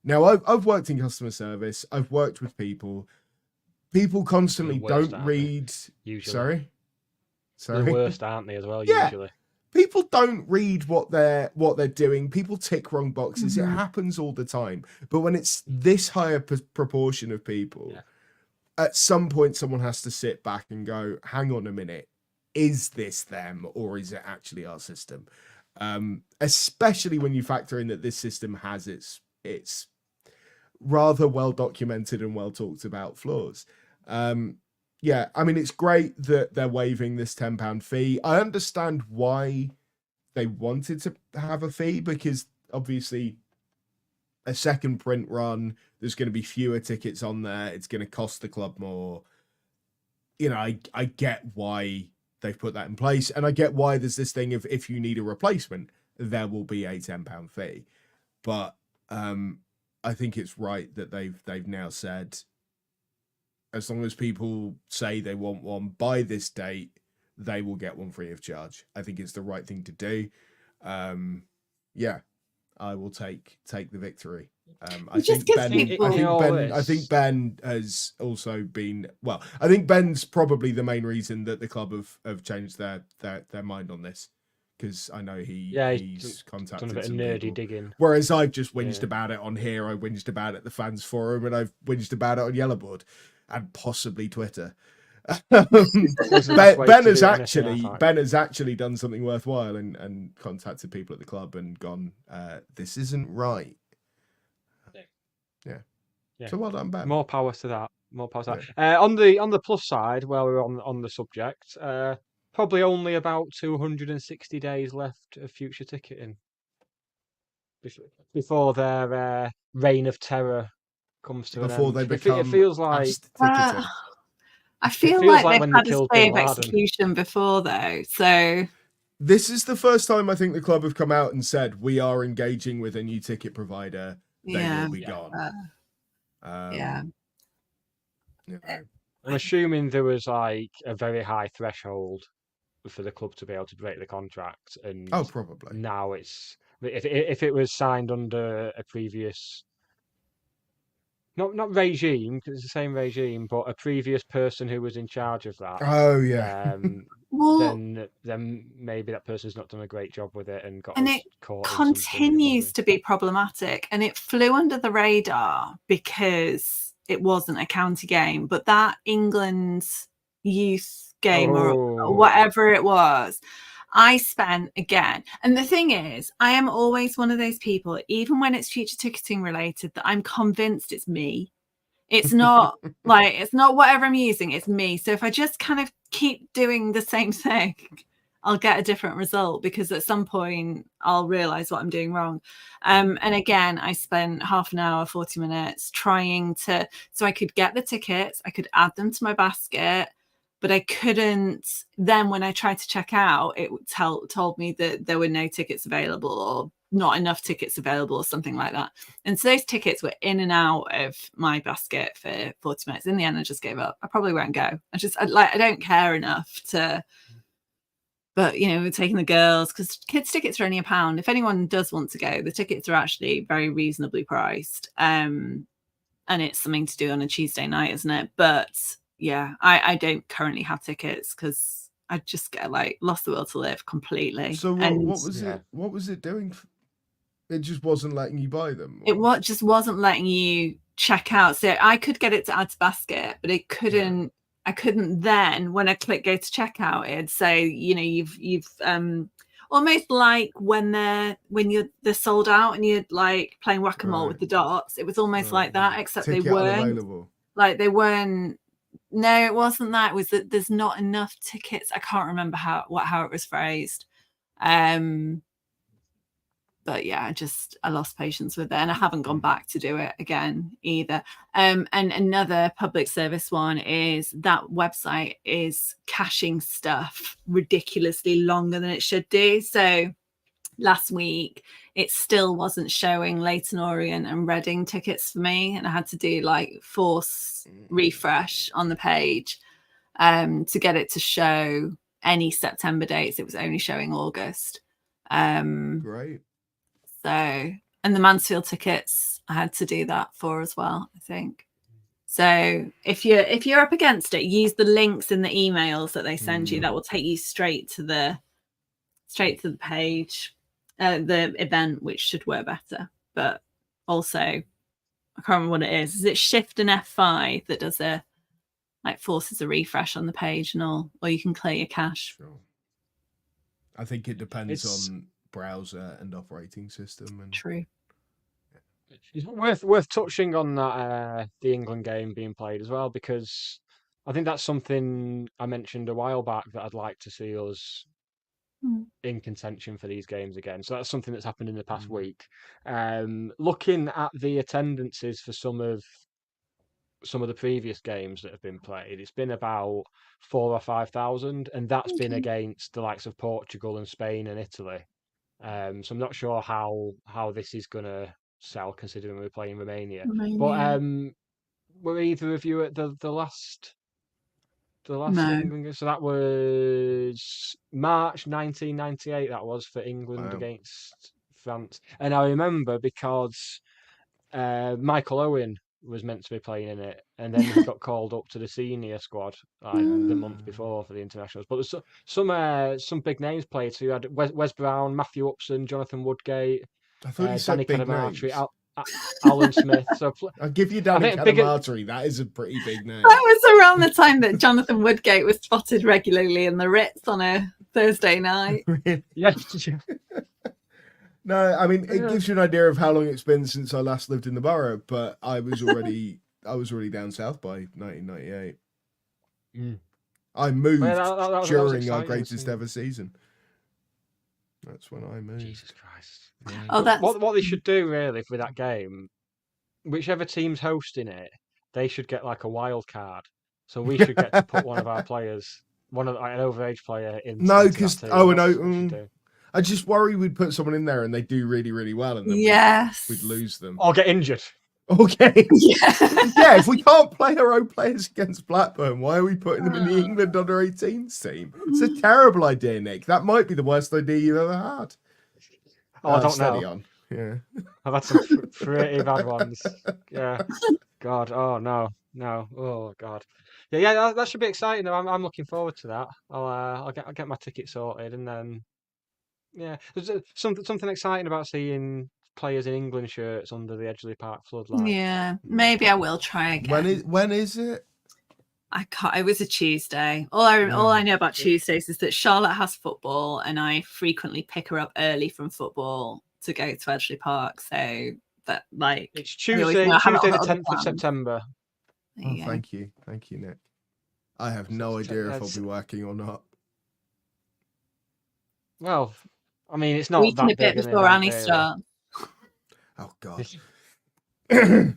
Now, I've worked in customer service. I've worked with people. People constantly don't read. Usually. Sorry. The worst, aren't they, as well, Yeah. usually? People don't read what they're doing. People tick wrong boxes. It happens all the time. But when it's this higher proportion of people, at some point someone has to sit back and go, hang on a minute, is this them or is it actually our system? Especially when you factor in that this system has its rather well documented and well talked about flaws. Yeah, I mean, it's great that they're waiving this £10 fee. I understand why they wanted to have a fee, because obviously a second print run, there's going to be fewer tickets on there. It's going to cost the club more. I get why they've put that in place, and I get why there's this thing of, if you need a replacement, there will be a £10 fee. But I think it's right that they've now said, as long as people say they want one by this date, they will get one free of charge. I think it's the right thing to do. Yeah, I will take the victory. I think Ben has also been, well, I think Ben's probably the main reason that the club have changed their mind on this, because I know he's contacted done a bit of some nerdy people. digging. Whereas I've just whinged about it on here. I whinged about it at the fans forum, and I've whinged about it on Yellowboard and possibly Twitter. Ben has actually done something worthwhile and contacted people at the club and gone, this isn't right. Yeah. So well done, Ben. More power to that. On the plus side, while we're on the subject, probably only about 260 days left of future ticketing before their reign of terror comes to an end. They become, it feels like I feel like like they've when had they a killed stay Bin of Laden. execution before, though. So this is the first time I think the club have come out and said, we are engaging with a new ticket provider. They will be gone. Yeah. I'm assuming there was like a very high threshold for the club to be able to break the contract, and probably now it's, if it was signed under a previous, not regime, because it's the same regime, but a previous person who was in charge of that. Oh yeah. Then maybe that person's not done a great job with it and got and it caught. continues to be problematic, and it flew under the radar because it wasn't a county game, but that England youth game or whatever it was, I spent again. And the thing is, I am always one of those people, even when it's future ticketing related, that I'm convinced it's me. It's not it's not whatever I'm using, it's me. So if I just kind of keep doing the same thing, I'll get a different result, because at some point I'll realize what I'm doing wrong. And again, I spent half an hour, 40 minutes trying to, so I could get the tickets, I could add them to my basket, but I couldn't. Then when I tried to check out, it told me that there were no tickets available, or not enough tickets available, or something like that. And so those tickets were in and out of my basket for 40 minutes. In the end, I just gave up. I probably won't go. I don't care enough to. But, we're taking the girls, because kids' tickets are only £1. If anyone does want to go, the tickets are actually very reasonably priced. And it's something to do on a Tuesday night, isn't it? But yeah, I don't currently have tickets, because I just get lost the will to live completely. So what was it doing? It just wasn't letting you buy them. It just wasn't letting you check out. So I could get it to add to basket, but it couldn't. Yeah. I couldn't then. When I click go to checkout, it'd say, you know, you've almost like when they're sold out and you're like playing whack-a-mole with the dots. It was almost like that, except Ticket they weren't unavailable. like they weren't. No, it wasn't that. It was that there's not enough tickets. I can't remember how it was phrased. But yeah, I lost patience with it, and I haven't gone back to do it again either. And another public service one is that website is caching stuff ridiculously longer than it should do. So last week, it still wasn't showing Leyton Orient and Reading tickets for me, and I had to do like force refresh on the page to get it to show any September dates. It was only showing August. Great. So, and the Mansfield tickets I had to do that for as well, I think. So if you're up against it, use the links in the emails that they send you. That will take you straight to the page, the event, which should work better. But also, I can't remember what it is. Is it Shift and F5 that does forces a refresh on the page and all, or you can clear your cache? Sure. I think it depends on browser and operating system. And true. It's worth touching on that the England game being played as well, because I think that's something I mentioned a while back that I'd like to see us in contention for these games again. So that's something that's happened in the past week. Looking at the attendances for some of the previous games that have been played, it's been about 4,000 or 5,000, and that's been against the likes of Portugal and Spain and Italy. So I'm not sure how this is going to sell, considering we're playing Romania. But were either of you at the last England game? So that was March 1998. That was for England against France, and I remember because Michael Owen was meant to be playing in it, and then he got called up to the senior squad the month before for the internationals. But there's some big names played. So you had Wes Brown, Matthew Upson, Jonathan Woodgate, I thought you said big names. Alan Smith. So I'll give you Danny Calamatri. That is a pretty big name. That was around the time that Jonathan Woodgate was spotted regularly in the Ritz on a Thursday night. Yes. No, I mean, it gives you an idea of how long it's been since I last lived in the borough, but I was already down south by 1998. I moved during our greatest ever season. That's when I moved. Jesus Christ. Yeah. Oh, that's what they should do really with that game. Whichever team's hosting it, they should get like a wild card. So we should get to put one of our players, an overage player in. No, because I just worry we'd put someone in there and they do really, really well, and then we'd lose them or get injured. Okay. Yeah, if we can't play our own players against Blackburn, why are we putting them in the England under-18s team? It's a terrible idea, Nick. That might be the worst idea you've ever had. Oh, I don't know. On. Yeah. I've had some pretty bad ones. Yeah. God. Oh, no. Oh, God. Yeah, that should be exciting. I'm looking forward to that. I'll get my ticket sorted, and then there's something exciting about seeing players in England shirts under the Edgeley Park floodlight. Yeah, maybe I will try again. When is it? I can't. It was a Tuesday. All I know about Tuesdays is that Charlotte has football, and I frequently pick her up early from football to go to Edgeley Park. So that it's Tuesday the 10th of September. Thank you, Nick. I have no idea if I'll be working or not. Well, I mean, it's not we that big. A bit before Annie starts. Oh God! Hey,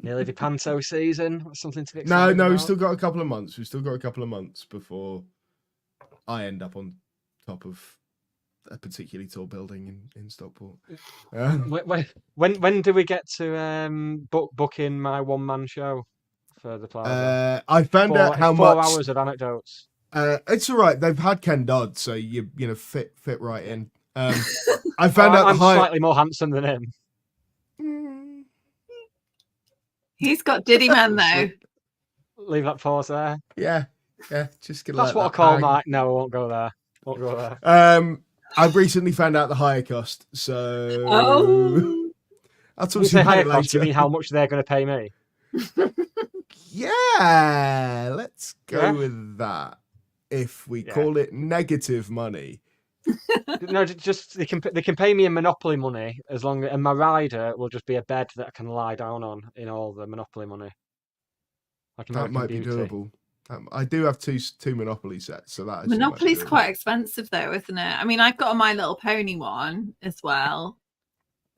nearly the Panto season. Something to be excited No, about. we've still got a couple of months. We've still got a couple of months before I end up on top of a particularly tall building in Stockport. When do we get to book in my one-man show for the plaza? I found out how much. 4 hours of anecdotes. It's all right. They've had Ken Dodd, so you fit right in. I found out I'm slightly more handsome than him. He's got Diddy Man though. Leave that pause there. Yeah. Just gonna. That's what I call Mike. No, I won't go there. I've recently found out the higher cost, so Oh, I'll When talk you to you say about higher it cost, you later. mean how much they're going to pay me? Yeah, let's go Yeah? with that. If we Yeah. call it negative money. No, just they can pay me in Monopoly money and my rider will just be a bed that I can lie down on in all the Monopoly money. Like That American might be Beauty. doable. I do have two Monopoly sets, so that actually might be Monopoly's doable. quite expensive though, isn't it? I mean, I've got a My Little Pony one as well.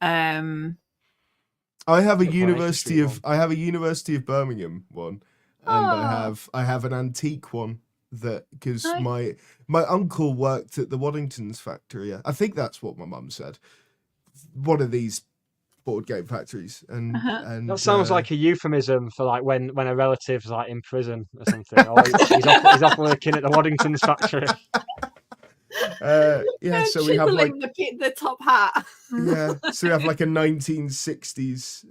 I have a Got Coronation Street University of Birmingham one, and Oh. I have an antique one because Nice. my uncle worked at the Waddington's factory. I think that's what my mum said. One of these board game factories, and That sounds like a euphemism for like when a relative's like in prison or something, or he's off working at the Waddington's factory. yeah. So we have like the top hat. yeah, so we have like a 1960s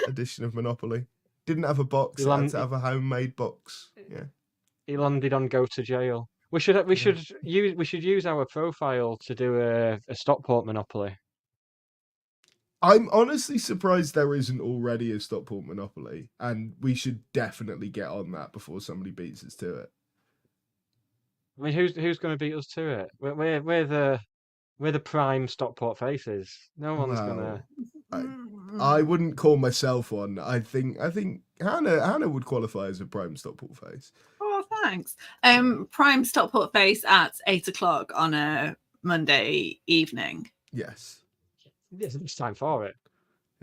edition of Monopoly. Didn't have a box; it had to have a homemade box. Yeah. He landed on go to jail. We should use our profile to do a Stockport Monopoly. I'm honestly surprised there isn't already a Stockport Monopoly, and we should definitely get on that before somebody beats us to it. I mean, who's going to beat us to it? We're the prime Stockport faces. No one's Well, gonna. I wouldn't call myself one. I think Hannah would qualify as a prime Stockport face. Oh, thanks. Prime Stockport face at 8:00 on a Monday evening. Yes. Yes, it's time for it.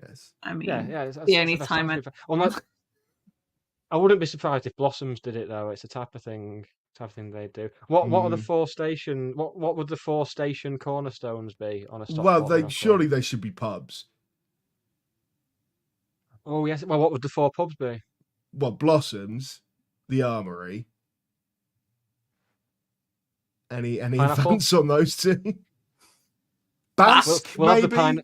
Yes. I mean, Yeah. the only time I wouldn't be surprised if Blossoms did it though. It's the type of thing they do. What are the 4 station? What would the 4 station cornerstones be on a Stockport? Well, Monopoly? surely they should be pubs. Oh yes. Well, what would the 4 pubs be? Well, Blossoms, the Armory. Any Pineapple? advance on those two? Basque, We'll have the maybe.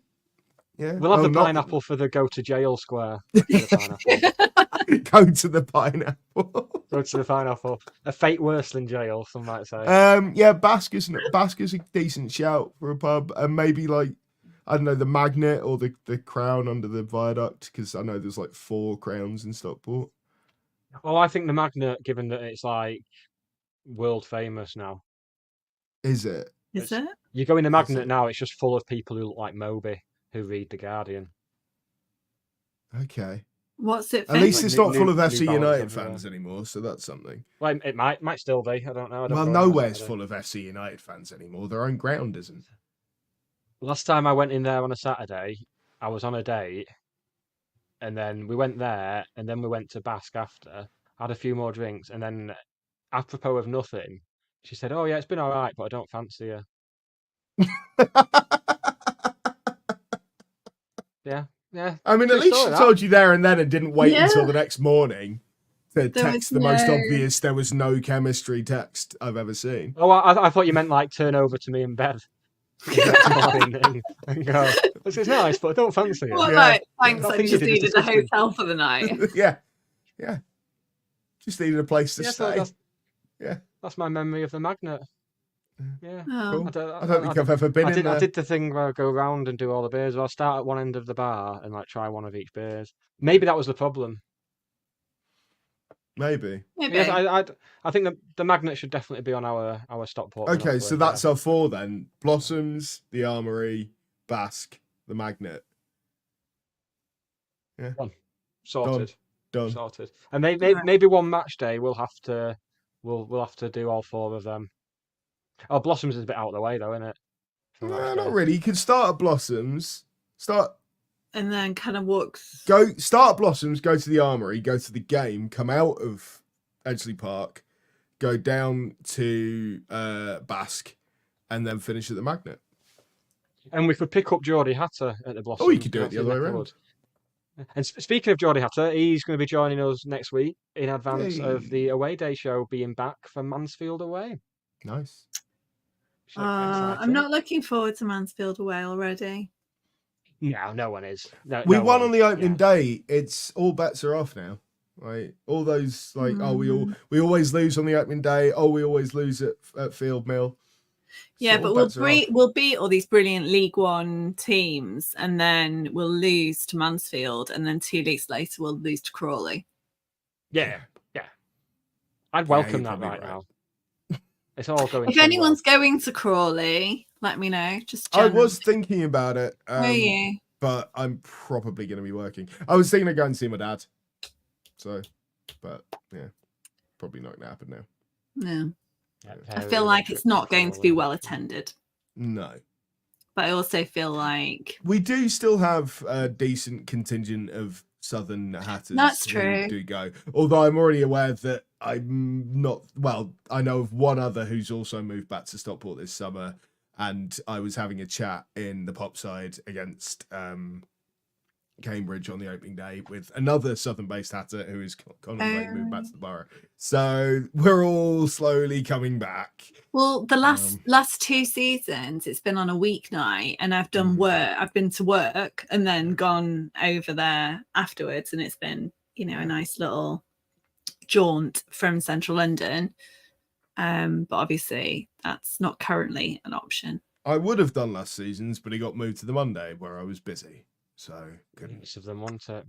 Yeah. We'll have the not- pineapple for the go to jail square. For the pineapple. Go to the pineapple. Go to the pineapple. A fate worse than jail, some might say. Yeah, Basque is a decent shout for a pub, and maybe like I don't know, the Magnet or the Crown under the viaduct, because I know there's like 4 crowns in Stockport. Well, I think the Magnet, given that it's like world famous now. Is it? Is it? You go in the Magnet now, it's just full of people who look like Moby, who read The Guardian. Okay. What's it? At least Like it's New- not full of New FC Balance United everywhere. fans anymore, so that's something. Well, it might still be. I don't know. Well, nowhere's full of FC United fans anymore. Their own ground isn't. Last time I went in there on a Saturday, I was on a date, and then we went there, and then we went to Basque after, had a few more drinks, and then, apropos of nothing, she said, "Oh yeah, it's been all right, but I don't fancy you." Yeah. I mean, True at least story, she that. told you there and then and didn't wait Yeah. until the next morning to There was text the most no- obvious "there was no chemistry" text I've ever seen. Oh, I thought you meant like turn over to me in bed. and go, "This is nice, but I don't fancy it." What, Yeah. like, thanks, I I think just you did needed a disgusting. hotel for the night. Yeah. Just needed a place to Yeah, so stay. that's- Yeah. That's my memory of the Magnet. Yeah. Oh. Cool. I don't, I don't think I've ever been in there. I did the thing where I go round and do all the beers. I'll start at one end of the bar and like try one of each beers. Maybe that was the problem. Maybe. Maybe. Yes, I think the Magnet should definitely be on our Stockport. Okay, Monopoly, so that's our 4 then. Blossoms, the Armory, Basque, the Magnet. sorted. Done. Sorted. And maybe one match day we'll have to do all 4 of them. Oh, Blossoms is a bit out of the way though, isn't it? For match No, day. not really. You can start at Blossoms. And then kind of walks. Start at Blossoms, go to the Armory, go to the game, come out of Edgeley Park, go down to Basque, and then finish at the Magnet. And we could pick up Geordie Hatter at the Blossoms. Oh, you could do it That's the his other way neck of around. wood. And speaking of Geordie Hatter, he's going to be joining us next week in advance of Yay. the away day show being back for Mansfield away. Nice. So I'm exciting. not looking forward to Mansfield away already. No one is. We no won one- on the opening yeah. day. It's all bets are off now. Right, all those like we always lose on the opening day. Oh, we always lose at Field Mill. Yeah, Sort but of we'll bets are up. we'll beat all these brilliant League One teams, and then we'll lose to Mansfield, and then 2 weeks later we'll lose to Crawley. Yeah. I'd Yeah, welcome you're that probably right right. now. It's all going. If so anyone's going to Crawley, let me know. Just I general. was thinking about it, Are you? but I'm probably going to be working. I was thinking of going to see my dad. So, but yeah, probably not going to happen now. No. well. I feel like it's not going to be well attended. No. But I also feel like We do still have a decent contingent of Southern Hatters That's who true. do go. Although I'm already aware that I'm not, well, I know of one other who's also moved back to Stockport this summer, and I was having a chat in the pop side against Cambridge on the opening day with another Southern-based Hatter who is contemplating moving back to the borough. So we're all slowly coming back. well, the last 2 seasons it's been on a weeknight, and I've done work. I've been to work and then gone over there afterwards, and it's been, you know, a nice little jaunt from central London. But obviously that's not currently an option. I would have done last season's, but it got moved to the Monday where I was busy. So couldn't. Each of them want it.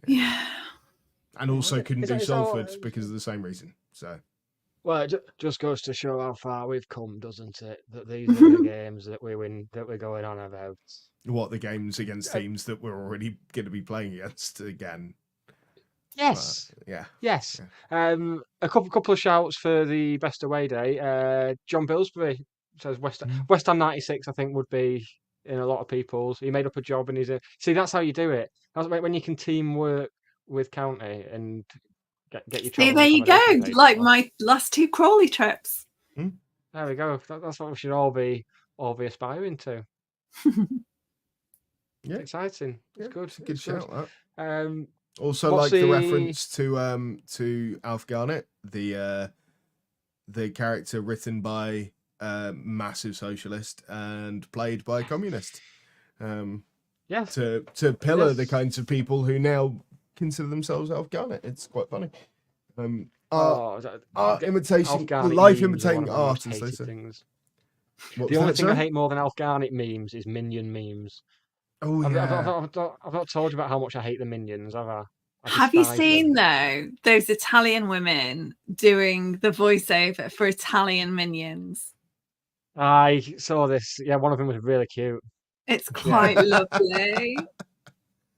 Yeah. And also couldn't do It's all- Salford because of the same reason. So Well, it just goes to show how far we've come, doesn't it? That these are the games that we win, that we're going on about. what, the games against teams that we're already going to be playing against again? Yes. Yeah. Yes. A couple of shouts for the best away day. John Billsbury says West Ham 96, I think, would be in a lot of people's. He made up a job, and see, that's how you do it. That's when you can teamwork with County and get your. See, travel there you go. accommodation paid Like for. my last 2 Crawley trips. There we go. That's what we should all be aspiring to. Yeah. Exciting. It's Yeah, good. it's a good It's shout. That. Um, Also, What's like the the- reference to Alf Garnett, the character written by massive socialist and played by a communist. yes. To pillar the Yes. kinds of people who now consider themselves Alf Garnett. It's quite funny. Art imitation, Garnett life memes are imitating one of my art, most as they hated say. things. What The was only that, Oh, thing I sorry? hate more than Alf Garnett memes is minion memes. Oh I've yeah. not told you about how much I hate the minions, have I? Have you despise seen them. though those Italian women doing the voiceover for Italian minions? I saw this. Yeah, one of them was really cute. It's quite lovely.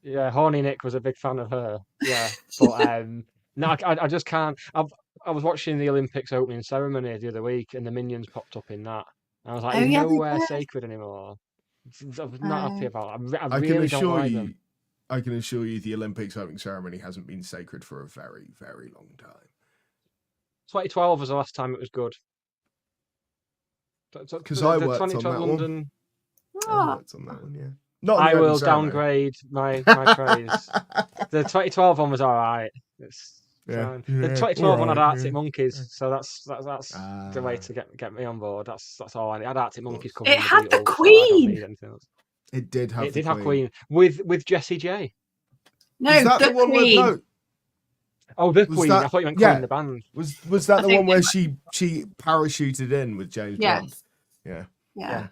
Yeah, Horny Nick was a big fan of her. Yeah, but no, I just can't. I was watching the Olympics opening ceremony the other week, and the minions popped up in that. And I was like, Oh, "It's yeah, they nowhere did. sacred anymore." I was not happy about it. I I can really don't assure like you, them. I can assure you, the Olympics opening ceremony hasn't been sacred for a very, very long time. 2012 was the last time it was good. Because I worked on that one. London. I Oh, worked on that one, yeah. Not on I the opening will ceremony. downgrade my praise. The 2012 one was all right. It's Yeah. fine. Yeah, The 2012 one had alright, Arctic yeah. Monkeys, so that's the way to get me on board. That's all I need. I had Arctic Monkeys covering It had the Beatles, so I don't Queen. need anything else. It did have It the did have Queen. Queen with Jessie J. no, Was that the the one Queen. where no? Oh, the Was Queen. that- I thought you meant yeah. Queen the band. Was that I the think one where she parachuted in with James Blunt? Yes. Yeah. Yeah.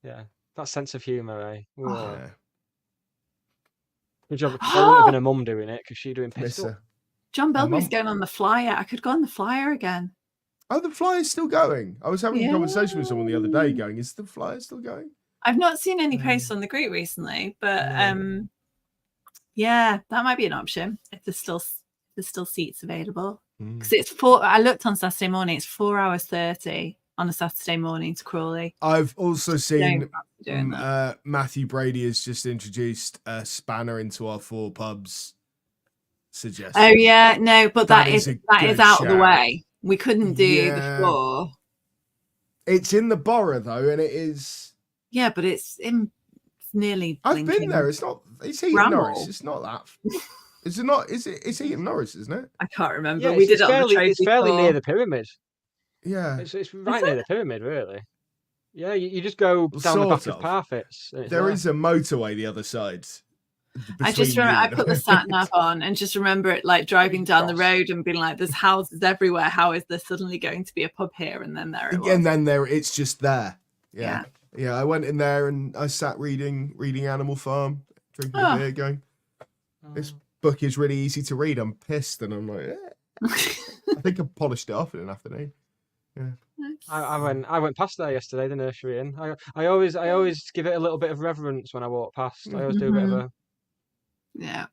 Yeah, that sense of humour, eh? Oh. Whoa. Yeah. Good job. It wouldn't have been her mum doing it because she's doing Miss pistol. her. John Belbury's Mum- going on the flyer. I could go on the flyer again. Oh, the flyer's still going. I was having a conversation with someone the other day Yeah. going, is the flyer still going? I've not seen any posts on the group recently, but yeah, that might be an option if there's still seats available. Because it's I looked on Saturday morning, it's 4 hours 30 on a Saturday morning to Crawley. I've also seen Don't fancy doing that. Matthew Brady has just introduced a spanner into our 4 pubs suggestion. Oh yeah, no, but That that is is a out good of the shout. way. We couldn't do Yeah. the 4. It's in the borough though, and it is. Yeah, but it's nearly. I've been blinking there. It's not. It's Heaton Bramble. Norris. It's not that. Is it not? Is it? It's Heaton Norris, isn't it? I can't remember. Yeah, We it's did it on the fairly, trophy it's fairly tour. near the pyramid. Yeah. It's right near the pyramid, really. Yeah, you just go down the back Sort of of. Parfitts. and it's There there. is a motorway the other side. I just remember I put the sat nav on and just remember it like driving down the road and being like, "There's houses everywhere. How is there suddenly going to be a pub here?" And then there it was. And then it's just there. Yeah. I went in there and I sat reading Animal Farm, drinking a beer, going, "This book is really easy to read." I'm pissed, and I'm like, I think I polished it off in an afternoon. Yeah. I went past there yesterday, the nursery inn. I always give it a little bit of reverence when I walk past. I always do a bit of a yeah.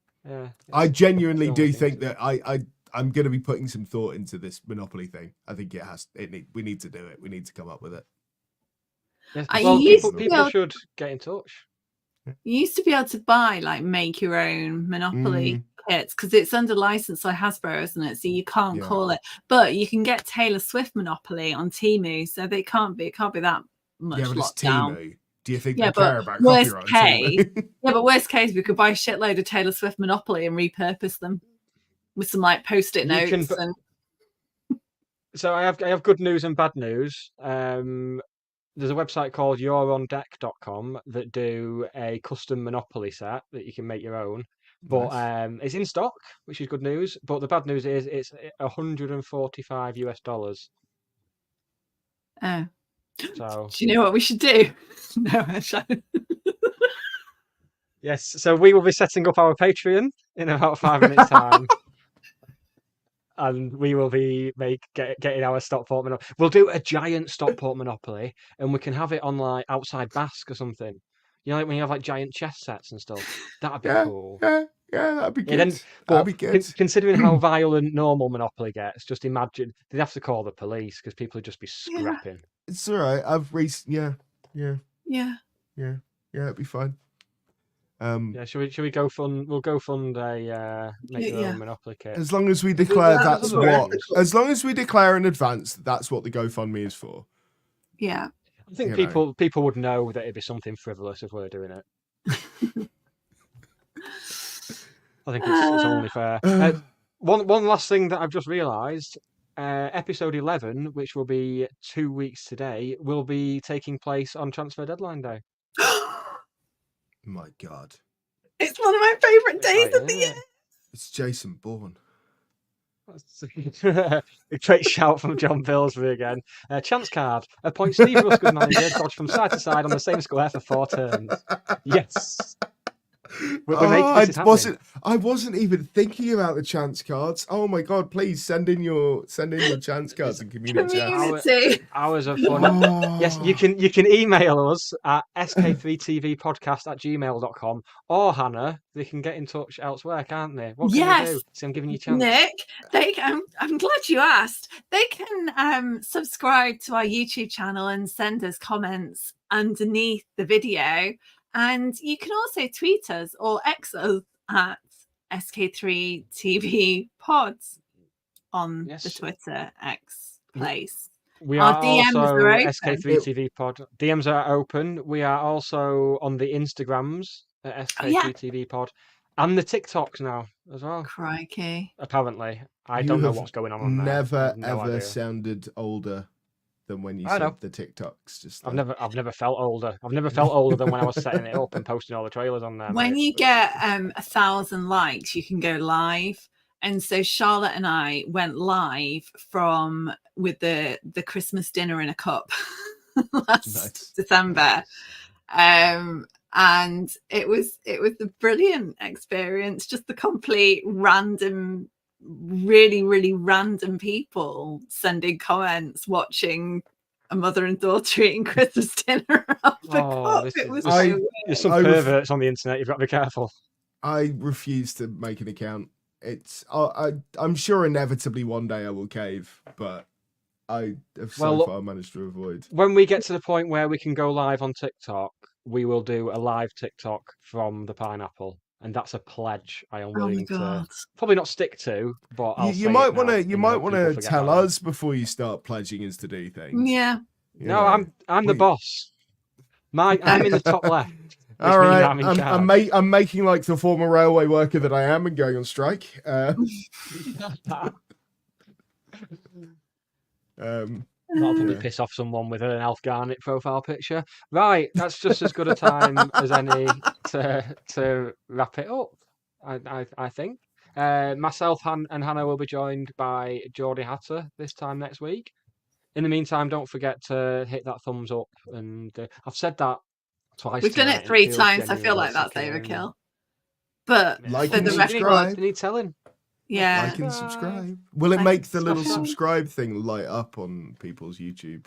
I genuinely do think that I'm going to be putting some thought into this Monopoly thing. I think we need to do it. We need to come up with it. Yes. I Well, used people should get in touch. You used to be able to buy like make your own Monopoly kits because it's under license by Hasbro, isn't it? So you can't call it, but you can get Taylor Swift Monopoly on Temu, so it can't be that much locked down. Temu. Do you think they care about copyright? But worst case, we could buy a shitload of Taylor Swift Monopoly and repurpose them with some like post-it notes. So I have good news and bad news. There's a website called yourondeck.com that do a custom Monopoly set that you can make your own. But it's in stock, which is good news. But the bad news is it's $145. Oh. So do you know what we should do? No, I shan't. Yes, so we will be setting up our Patreon in about 5 minutes' time. And we will be getting our Stockport Monopoly. We'll do a giant Stockport Monopoly, and we can have it on like outside Basque or something. You know, like when you have like giant chess sets and stuff. That'd be cool. Yeah, that'd be good. That'd be good. Considering how violent normal Monopoly gets, just imagine they'd have to call the police because people would just be scrapping. It's all right. Yeah, it'd be fine. Should we go fund? We'll go fund a make your own Monopoly kit. As long as we declare as long as we declare in advance that's what the GoFundMe is for. Yeah. I think people would know that it'd be something frivolous if we're doing it. I think it's only fair. One last thing that I've just realised. Episode 11, which will be 2 weeks today, will be taking place on transfer deadline day. My God. It's one of my favourite days of the year. It's Jason Bourne. A great shout from John Pillsbury again. Chance card. Appoint Steve Rusk as manager, dodge from side to side on the same square for 4 turns. Yes. I wasn't even thinking about the chance cards. Oh my God! Please send in your chance cards and community. Hours of fun. Yes, you can email us at sk3tvpodcast@gmail.com, or Hannah, they can get in touch elsewhere, can't they? What can they do? See, I'm giving you a chance. Nick, I'm glad you asked. They can subscribe to our YouTube channel and send us comments underneath the video. And you can also tweet us or X us at SK3 TV Pods on the Twitter X place. Our DMs are open. SK3 TV Pod. DMs are open. We are also on the Instagrams at SK3 TV Pod and the TikToks now as well. Crikey. Apparently. I don't know what's going on there. Never ever sounded older than when you said the TikToks. I've never felt older. I've never felt older than when I was setting it up and posting all the trailers on there. When you get 1,000 likes, you can go live. And so Charlotte and I went live with the Christmas dinner in a cup last December. And it was a brilliant experience, just the complete random, really, really random people sending comments, watching a mother and daughter eating Christmas dinner off a cup. There's some perverts on the internet. You've got to be careful. I refuse to make an account. I'm sure inevitably one day I will cave, but I have so far managed to avoid. When we get to the point where we can go live on TikTok, we will do a live TikTok from the pineapple. And that's a pledge I am willing to probably not stick to, but you might want to tell us before you start pledging us to do things. Yeah. I'm the boss. I'm in the top left. All right, I'm making like the former railway worker that I am and going on strike. That'll probably Yeah. piss off someone with an Elf Garnet profile picture. Right, that's just as good a time as any to wrap it up, I think. Myself and Hannah will be joined by Geordie Hatter this time next week. In the meantime, don't forget to hit that thumbs up. And I've said that twice. We've done tonight, it and 3 feels times. I feel genuinely like that's sick. overkill. But Like for and the subscribe. You need telling. yeah. Like and subscribe. Will it Like make and the little subscribe. subscribe thing light up on people's YouTube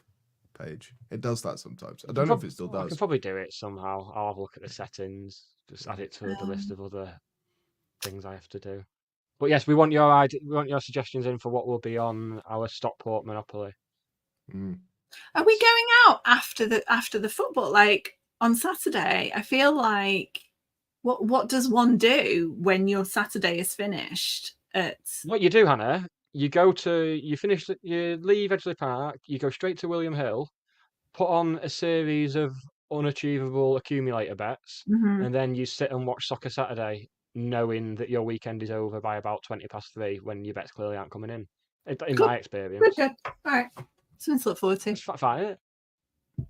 page? It does that sometimes. I don't know if it still I can does. probably do it somehow. I'll have a look at the settings. Just add it to the list of other things I have to do. But yes, we want your suggestions in for what will be on our Stockport Monopoly. Mm. Are we going out after the football? Like on Saturday? I feel like what does one do when your Saturday is finished? What you do, Hannah, you leave Edgeley Park, you go straight to William Hill, put on a series of unachievable accumulator bets, Mhm. and then you sit and watch Soccer Saturday, knowing that your weekend is over by about 3:20 when your bets clearly aren't coming in. In Cool. my experience, Good. All right. Something to look forward to. it's fine. Isn't it?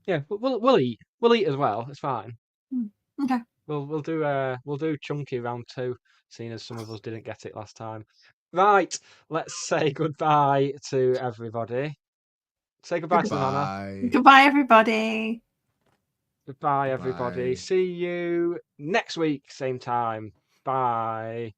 Yeah, we'll eat. We'll eat as well. It's fine. Okay. We'll do chunky round 2, seeing as some of us didn't get it last time. Right, let's say goodbye to everybody. Say goodbye to them, Hannah. Bye. Goodbye, everybody. Goodbye, everybody. Bye. See you next week, same time. Bye.